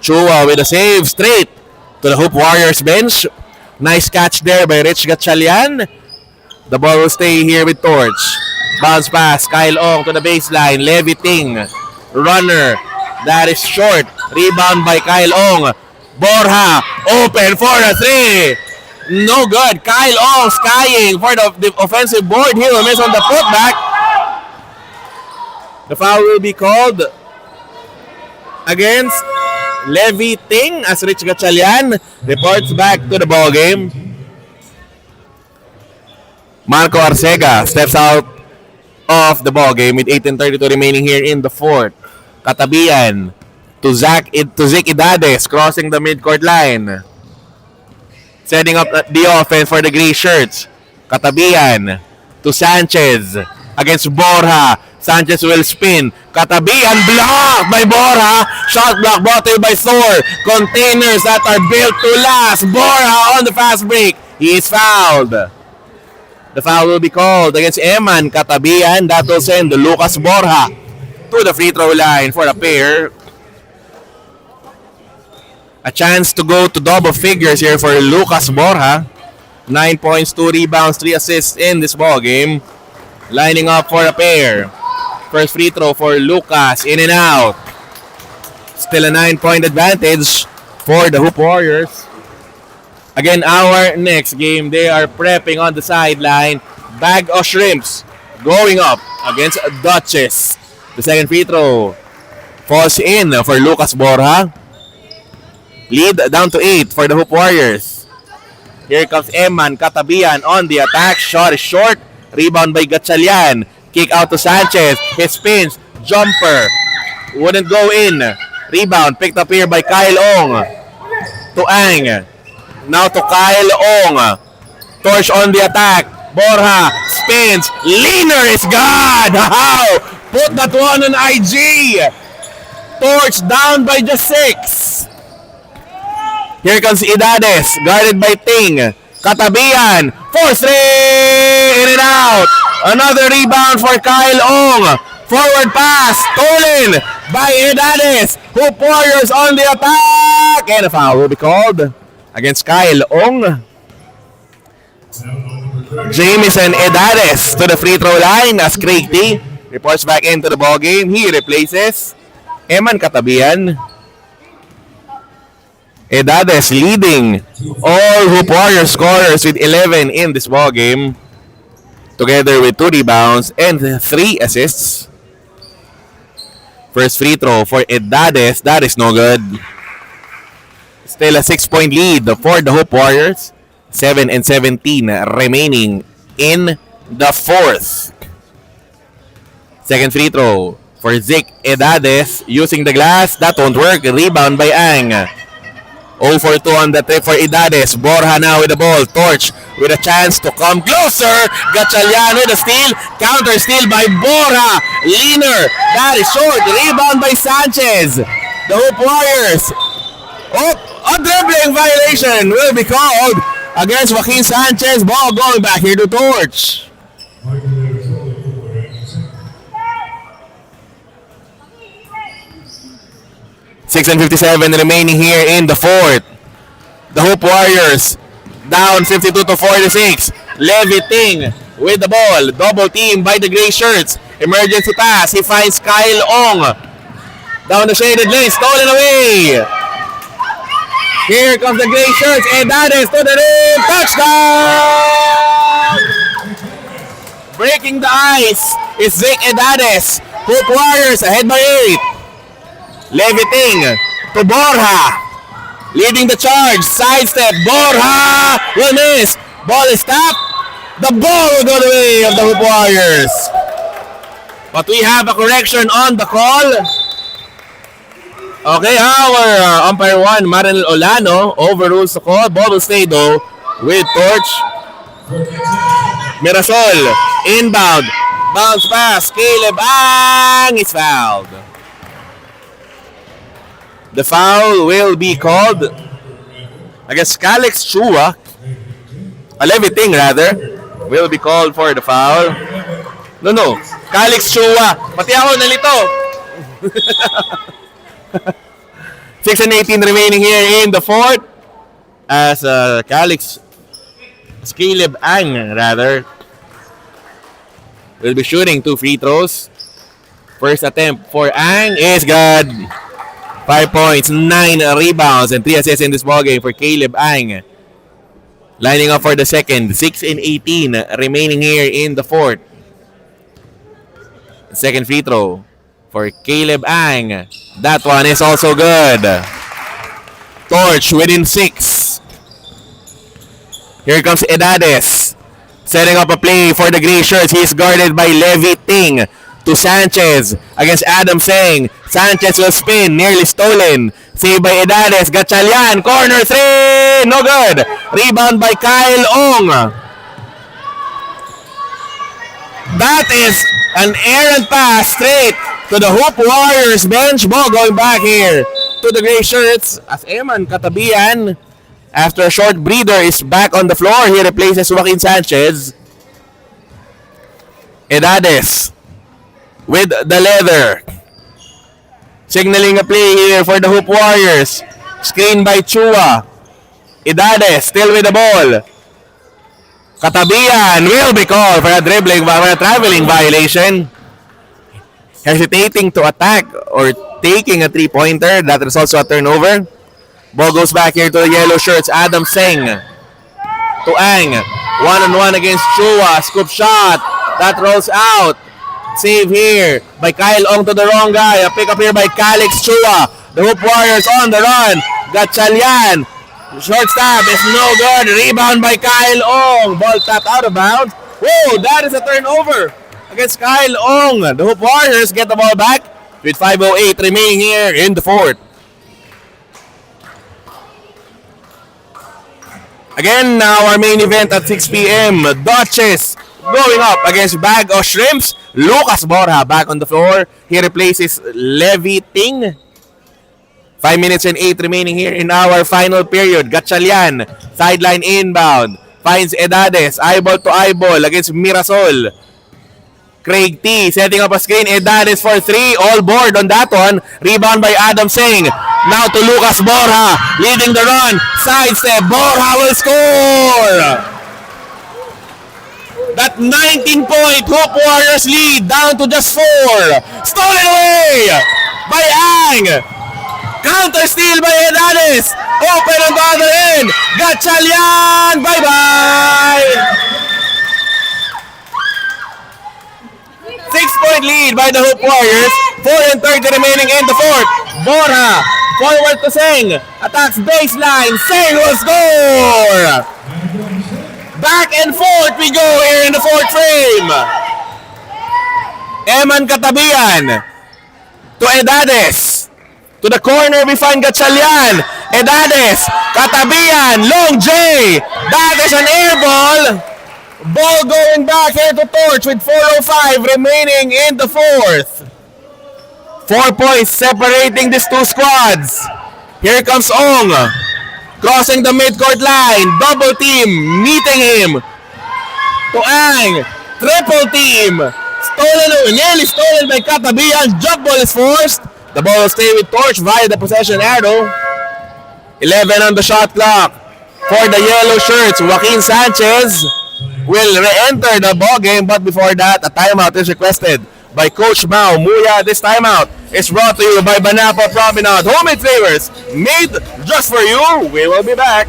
[SPEAKER 2] Chua with a save straight to the Hoop Warriors bench. Nice catch there by Rich Gatchalian. The ball will stay here with Torch. Bounce pass. Kyle Ong to the baseline. Leviting. Runner. That is short. Rebound by Kyle Ong. Borja. Open for a 3. No good. Kyle Ong skying for the offensive board. He will miss on the putback. The foul will be called against Leviting as Rich Gatchalian reports back to the ball game. Marco Arcega steps out of the ball game with 8:32 remaining here in the fourth. Katabian to Zeke Edades crossing the midcourt line. Setting up the offense for the gray shirts. Katabian to Sanchez against Borja. Sanchez will spin. Katabian blocked by Borja. Shot block brought to you by Thor. Containers that are built to last. Borja on the fast break. He is fouled. The foul will be called against Eman Katabian. That will send Lucas Borja to the free throw line for a pair. A chance to go to double figures here for Lucas Borja. 9 points, 2 rebounds, 3 assists in this ball game. Lining up for a pair. First free throw for Lucas. In and out. Still a 9-point advantage for the Hoop Warriors. Again, our next game, they are prepping on the sideline. Bag of shrimps going up against Duchess. The second free throw falls in for Lucas Borja. Lead down to 8 for the Hoop Warriors. Here comes Eman Katabian on the attack. Shot is short. Rebound by Gatchalian. Kick out to Sanchez. He spins. Jumper. Wouldn't go in. Rebound picked up here by Kyle Ong. To Ang. Now to Kyle Ong. Torch on the attack. Borja spins. Leaner is gone. How? Put that one on IG. Torch down by just 6. Here comes Idades. Guarded by Ting. Katabian. 4-3. In and out. Another rebound for Kyle Ong. Forward pass. Stolen by Idades. Hoop Warriors on the attack. And a foul will be called against Kyle Ong. Jamison Idades to the free throw line as Craig T reports back into the ball game. He replaces Eman Katabian. Idades leading all Hoop Warriors scorers with 11 in this ball game, together with 2 rebounds and 3 assists. First free throw for Idades. That is no good. Still a 6-point lead for the Hoop Warriors. 7-17 remaining in the fourth. Second free throw for Zik Idades using the glass. That won't work. Rebound by Ang. 0 for 2 on the trip for Idades. Borja now with the ball. Torch with a chance to come closer. Gatchalian with a steal. Counter steal by Borja. Leaner. That is short. Rebound by Sanchez. The Hoop Warriors. Oh, a dribbling violation will be called against Joaquin Sanchez. Ball going back here to Torch. 6:57 remaining here in the fourth. The Hoop Warriors down 52-46. Leviting with the ball. Double team by the gray shirts. Emergency pass. He finds Kyle Ong. Down the shaded lane. Stolen away. Here comes the gray shirts. Idades to the rim. Touchdown! Breaking the ice is Zik Idades. Hoop Warriors ahead by 8. Leviting to Borja. Leading the charge. Sidestep. Borja will miss. Ball is tapped. The ball will go the way of the Hoop Warriors. But we have a correction on the call. Okay, our umpire 1, Marinel Olano, overrules the call. Ball will stay though with Torch. Mirasol. Inbound. Bounce pass. Caleb Ang is fouled. The foul will be called against Calix Chua. Leviting rather. Will be called for the foul. No. Calix Chua. Pati ako nalito. 6:18 remaining here in the fourth. As Caleb Ang rather will be shooting 2 free throws. First attempt for Ang is good. 5 points, 9 rebounds, and 3 assists in this ballgame for Caleb Ang. Lining up for the second. 6:18 remaining here in the fourth. Second free throw for Caleb Ang. That one is also good. Torch within 6. Here comes Idades. Setting up a play for the gray shirts. He is guarded by Leviting. To Sanchez against Adam Seng. Sanchez will spin. Nearly stolen. Saved by Idades. Gatchalian. Corner 3. No good. Rebound by Kyle Ong. That is an errant pass straight to the Hoop Warriors bench. Ball going back here to the gray shirts as Eman Katabian, after a short breather, is back on the floor. He replaces Joaquin Sanchez. Idades with the leather. Signaling a play here for the Hoop Warriors. Screen by Chua. Idades still with the ball. Katabian will be called for a traveling violation. hesitating to attack or taking a three-pointer. That is also a turnover. Ball goes back here to the yellow shirts. Adam Seng to Ang. One-on-one against Chua. Scoop shot. That rolls out. Save here by Kyle Ong to the wrong guy. A pick up here by Calix Chua. The Hoop Warriors on the run. Gatchalian. Short stab is no good. Rebound by Kyle Ong. Ball tapped out of bounds. Whoa, that is a turnover against Kyle Ong. The Hoop Warriors get the ball back with 5:08 remaining here in the fourth. Again, now our main event at 6 p.m. Dutchess going up against Bag of Shrimps. Lucas Borja back on the floor. He replaces Levi Ting. 5 minutes and 8 remaining here in our final period. Gatchalian, sideline inbound. Finds Edades, eyeball to eyeball against Mirasol. Craig T setting up a screen. Edades for 3. All board on that one. Rebound by Adam Seng. Now to Lucas Borja. Leading the run. Sidestep. Borja will score. That 19-point Hoop Warriors lead down to just 4. Stolen away by Ang. Counter steal by Edades. Open on the other end. Gatchalian. Bye-bye. 6-point lead by the Hoop Warriors. 4:30 remaining in the fourth. Borja forward to Seng. Attacks baseline. Seng will score. Back and forth we go here in the fourth frame. Eman Katabian to Edades. To the corner we find Gatchalian. Edades. Katabian. Long J. That is an air ball. Ball going back here to Torch with 4:05 remaining in the fourth. 4 points separating these two squads. Here comes Ong. Crossing the midcourt line. Double team. Meeting him. To Ang. Triple team. Stolen, nearly stolen by Katabian. Jump ball is forced. The ball will stay with Torch via the possession arrow. 11 on the shot clock. For the yellow shirts, Joaquin Sanchez will re-enter the ball game, but before that, a timeout is requested by Coach Mao Muya. This timeout is brought to you by Banapa Promenade Homemade Flavors, made just for you. We will be back.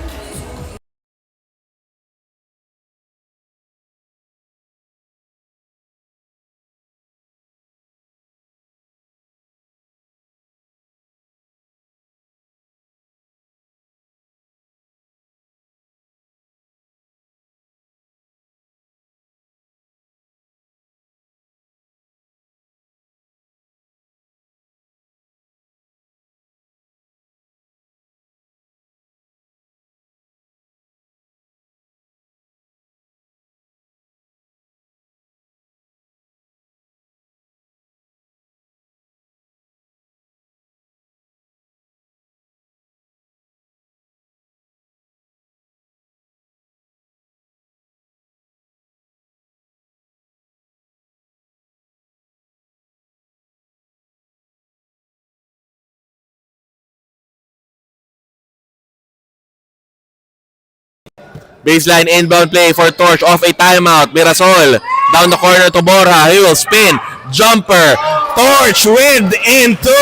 [SPEAKER 2] Baseline inbound play for Torch off a timeout. Mirasol down the corner to Borja. He will spin. Jumper. Torch with into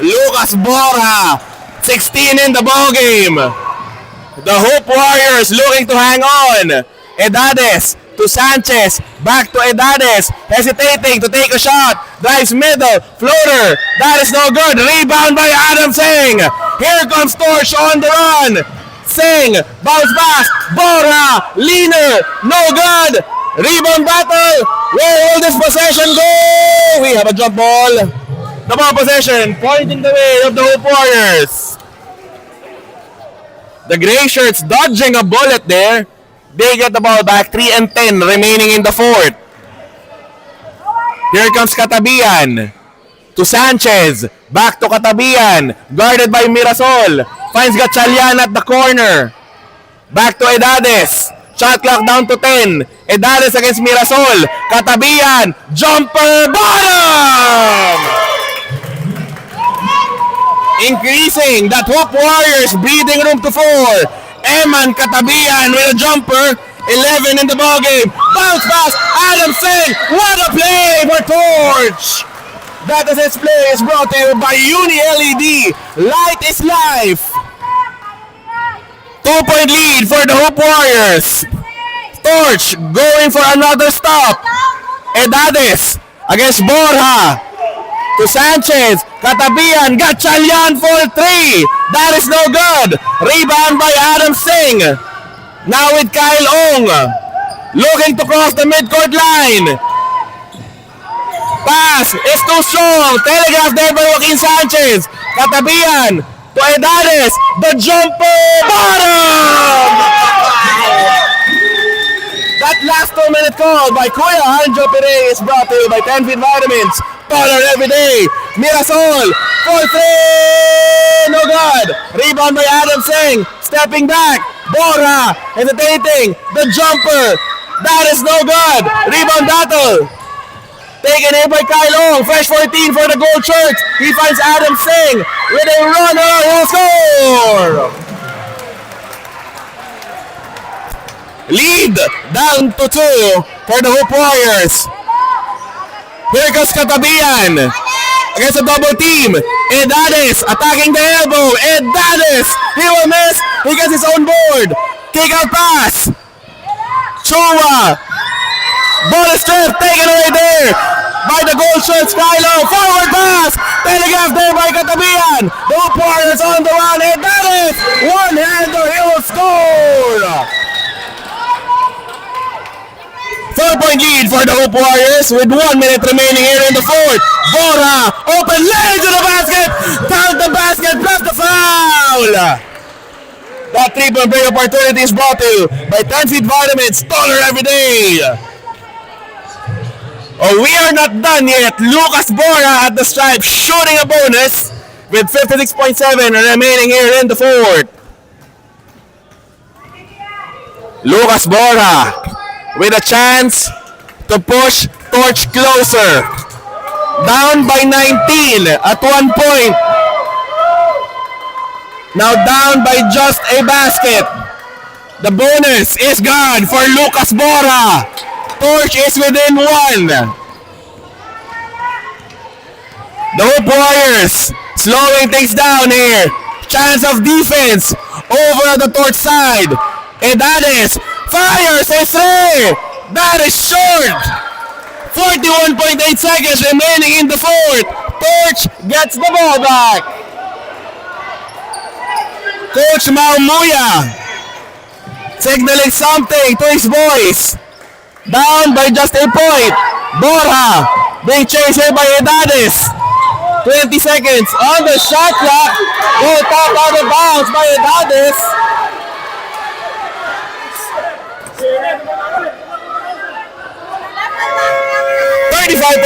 [SPEAKER 2] Lucas Borja. 16 in the ball game. The Hoop Warriors looking to hang on. Edades to Sanchez. Back to Edades. Hesitating to take a shot. Drives middle. Floater. That is no good. Rebound by Adam Seng. Here comes Torch on the run. Seng, bounce pass, Borja, leaner, no good, rebound battle, where will this possession go? We have a drop ball, the ball possession, pointing the way of the Hoop Warriors. The gray shirts dodging a bullet there, they get the ball back, 3 and 10 remaining in the fourth. Here comes Katabian, to Sanchez, back to Katabian, guarded by Mirasol. Finds Gatchalian at the corner. Back to Edades. Shot clock down to 10. Edades against Mirasol. Katabian. Jumper. Bottom! Increasing that Hoop Warriors breathing room to 4. Eman Katabian with a jumper. 11 in the ballgame. Bounce pass. Adam Seng. What a play for Torch. That assist play is brought to you by Uni LED. Light is life. 2-point lead for the Hoop Warriors. Torch going for another stop. Edades against Borja. To Sanchez. Katabian. Gatchalian for 3. That is no good. Rebound by Adam Singh. Now with Kyle Ong. Looking to cross the midcourt line. Pass is too strong. Telegraph there by Joaquin Sanchez. Katabian to Edades. The jumper. Bottom! That last 2-minute call by Kuya Anjo Pire is brought to you by 10 Feet Vitamins. Taller every day. Mirasol for 3. No good. Rebound by Adam Singh. Stepping back. Borja hesitating. The jumper. That is no good. Rebound battle. Taken in by Kyle Ong. Fresh 14 for the gold shirt. He finds Adam Singh with a runner. He will score. Lead down to 2 for the Hoop Warriors. Here comes Katabian against a double team. Edades attacking the elbow. Edades. He will miss. He gets his own board. Kick out pass. Chua. Ball is stripped, taken away there by the gold shirt Skylo. Forward pass, telegraph there by Katabian. The Hoop Warriors on the run, and that is one-hander. He will score. 4-point lead for the Hoop Warriors with 1 minute remaining here in the fourth. Borja, open lane to the basket, count the basket plus the foul. That 3-point break opportunity is brought to you by 10 Feet Vitamins, taller every day. Oh, we are not done yet. Lucas Borja at the stripe, shooting a bonus with 56.7 remaining here in the fourth. Lucas Borja with a chance to push Torch closer. Down by 19 at 1 point. Now down by just a basket. The bonus is gone for Lucas Borja. Torch is within 1. The Hoop Warriors slowing things down here. Chance of defense over at the Torch side. Edades fires a 3. That is short. 41.8 seconds remaining in the fourth. Torch gets the ball back. Coach Maumuya signaling something to his boys. Down by just a point. Borja being chased here by Edades. 20 seconds on the shot clock. Ball tapped out of bounds by Edades.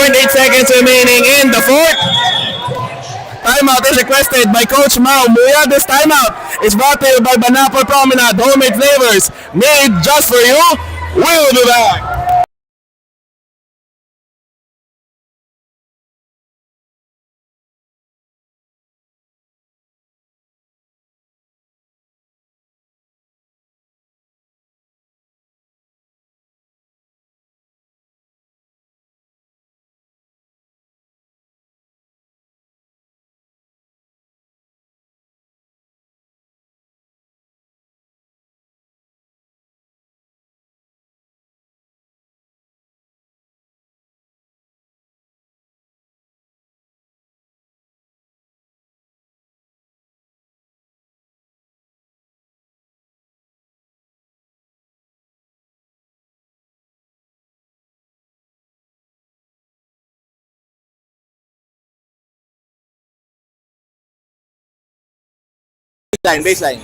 [SPEAKER 2] .8 seconds remaining in the fourth. Timeout is requested by Coach Maumuya. This timeout is brought to you by Banapol Promenade Homemade Flavors, made just for you. We'll be back. Baseline.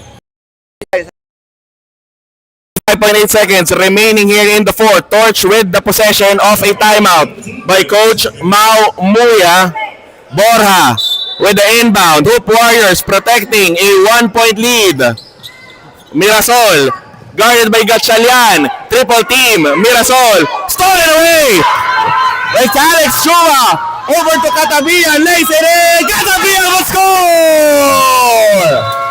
[SPEAKER 2] 5.8 seconds remaining here in the fourth. Torch with the possession of a timeout by Coach Maumuya. Borja with the inbound. Hoop Warriors protecting a 1-point lead. Mirasol guarded by Gatchalian. Triple team. Mirasol stolen away by Alex Chua. Over to Katabian. Lays it in. Katabian will score!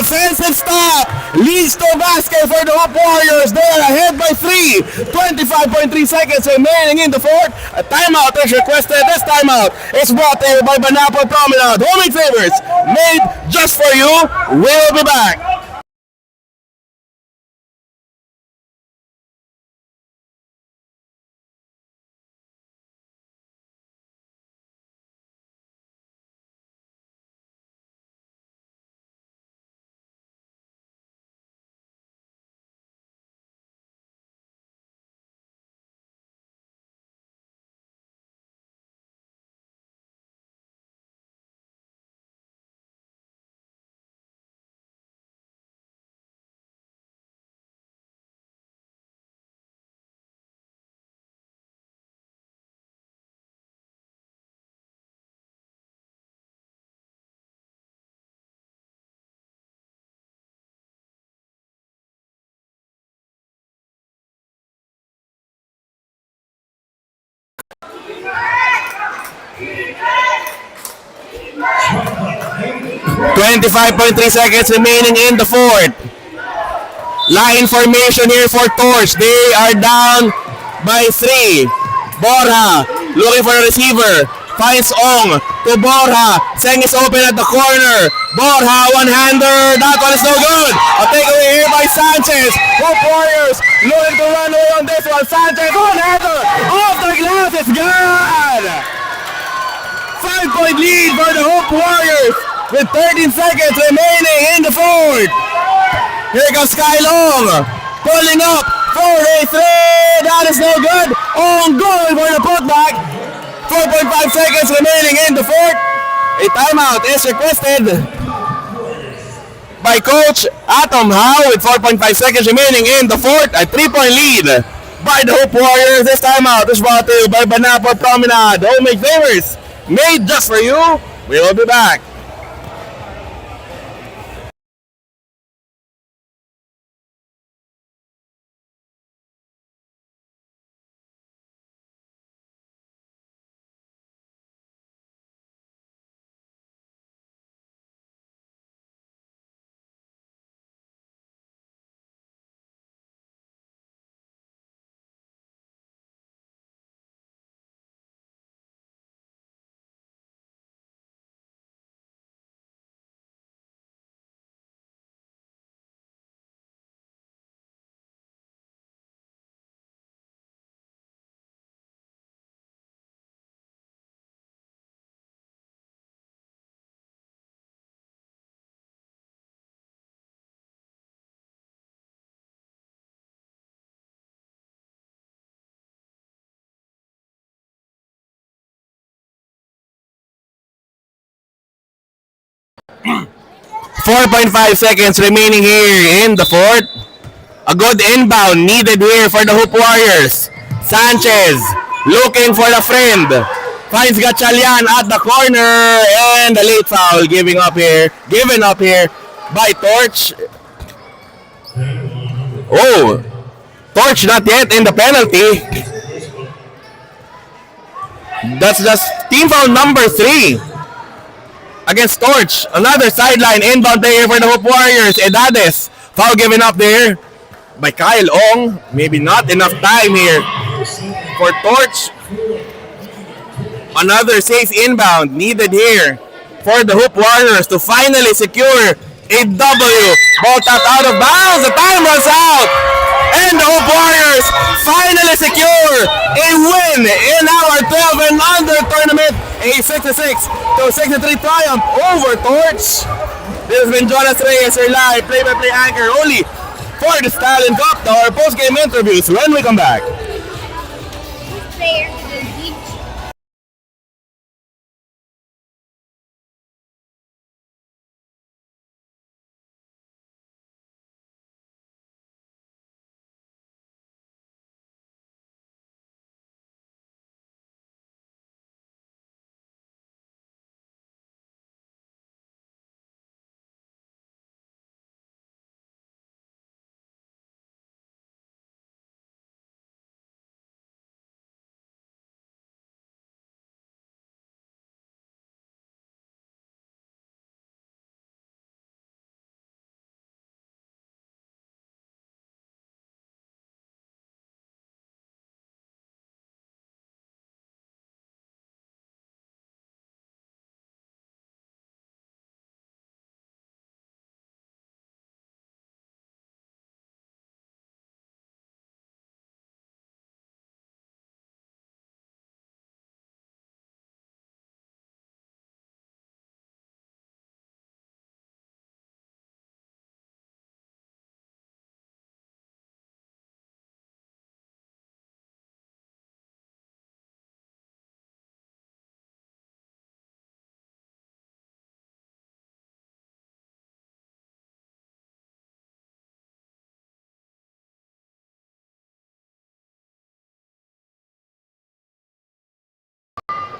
[SPEAKER 1] defensive stop leads to basket for the Hoop Warriors. They are ahead by 3. 25.3 seconds remaining in the fourth. A timeout is requested. This timeout is brought to you by Banapo Promenade. Homing favors made just for you. We'll be back. .3 seconds remaining in the fourth. Line formation here for Torch. They are down by 3. Borja looking for a receiver. Finds Ong to Borja. Seng is open at the corner. Borja one-hander. That one is no good. A takeaway here by Sanchez. Hoop Warriors looking to run away on this one. Sanchez one-hander. Off the glass. It's good. 5-point lead for the Hoop Warriors with 13 seconds remaining in the fourth. Here comes Sky Long, pulling up for a 3. That is no good. On goal for the putback. 4.5 seconds remaining in the fourth. A timeout is requested by Coach Atom Howe with 4.5 seconds remaining in the fourth. A 3-point lead by the Hoop Warriors. This timeout is brought to you by Banapo Promenade. Homemade favors made just for you. We will be back. .5 seconds remaining here in the fourth. A good inbound needed here for the Hoop Warriors. Sanchez looking for a friend. Finds Gatchalian at the corner and a late foul given up here by Torch. Oh, Torch not yet in the penalty. That's just team foul number 3 against Torch. Another sideline inbound player for the Hoop Warriors. Edades. Foul given up there by Kyle Ong. Maybe not enough time here for Torch. Another safe inbound needed here for the Hoop Warriors to finally secure a W. Ball tapped out of bounds. The time runs out. And the Hoop Warriors finally secure a win in our 12 and under tournament. A 66-63 triumph over Torch. This has been Jonas Reyes, your live play-by-play anchor only for the Stallion Cup. Our post-game interviews when we come back.
[SPEAKER 3] Player.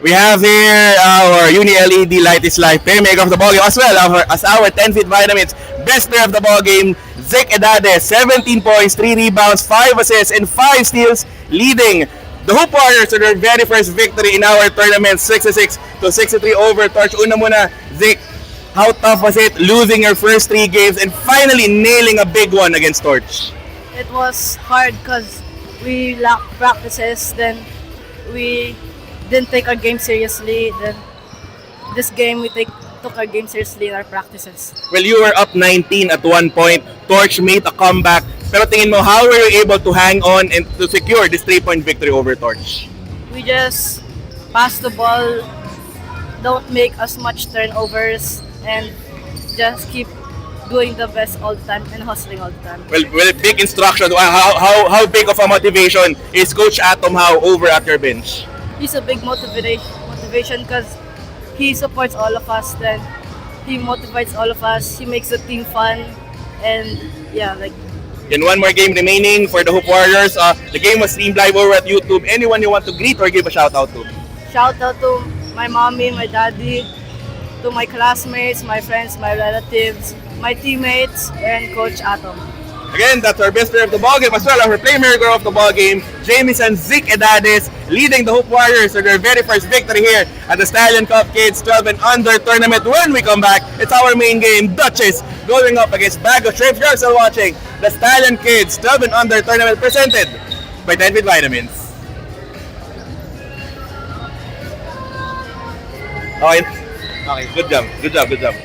[SPEAKER 2] We have here our Uni LED Light is Life playmaker of the ballgame as well as our 10 Feet Vitamins best player of the ballgame, Zeke Edades, 17 points, 3 rebounds, 5 assists, and 5 steals, leading the Hoop Warriors to their very first victory in our tournament, 66 to 63 over Torch. Una muna, Zeke, how tough was it losing your first 3 games and finally nailing a big one against Torch?
[SPEAKER 3] It was hard because we lacked practices, then we didn't take our game seriously, then this game we took our game seriously in our practices.
[SPEAKER 2] Well, you were up 19 at one point. Torch made a comeback. Pero tingin mo, how were you able to hang on and to secure this 3-point victory over Torch?
[SPEAKER 3] We just pass the ball, don't make as much turnovers, and just keep doing the best all the time and hustling all the time.
[SPEAKER 2] Well, big instruction. How big of a motivation is Coach Atom Howe over at your bench?
[SPEAKER 3] He's a big motivation because he supports all of us, then he motivates all of us, he makes the team fun, and yeah, like.
[SPEAKER 2] And one more game remaining for the Hoop Warriors. The game was streamed live over at YouTube. Anyone you want to greet or give a shout out to?
[SPEAKER 3] Shout out to my mommy, my daddy, to my classmates, my friends, my relatives, my teammates, and Coach Atom.
[SPEAKER 2] Again, that's our best player of the ballgame as well, our playmaker of the ballgame, Jamison Zeke Edades, leading the Hoop Warriors to their very first victory here at the Stallion Cup Kids 12 and Under tournament. When we come back, it's our main game, Duchess, going up against Bag of Shrimps. You're still watching the Stallion Kids 12 and Under tournament presented by 10 Feet Vitamins. Okay. Okay, good job.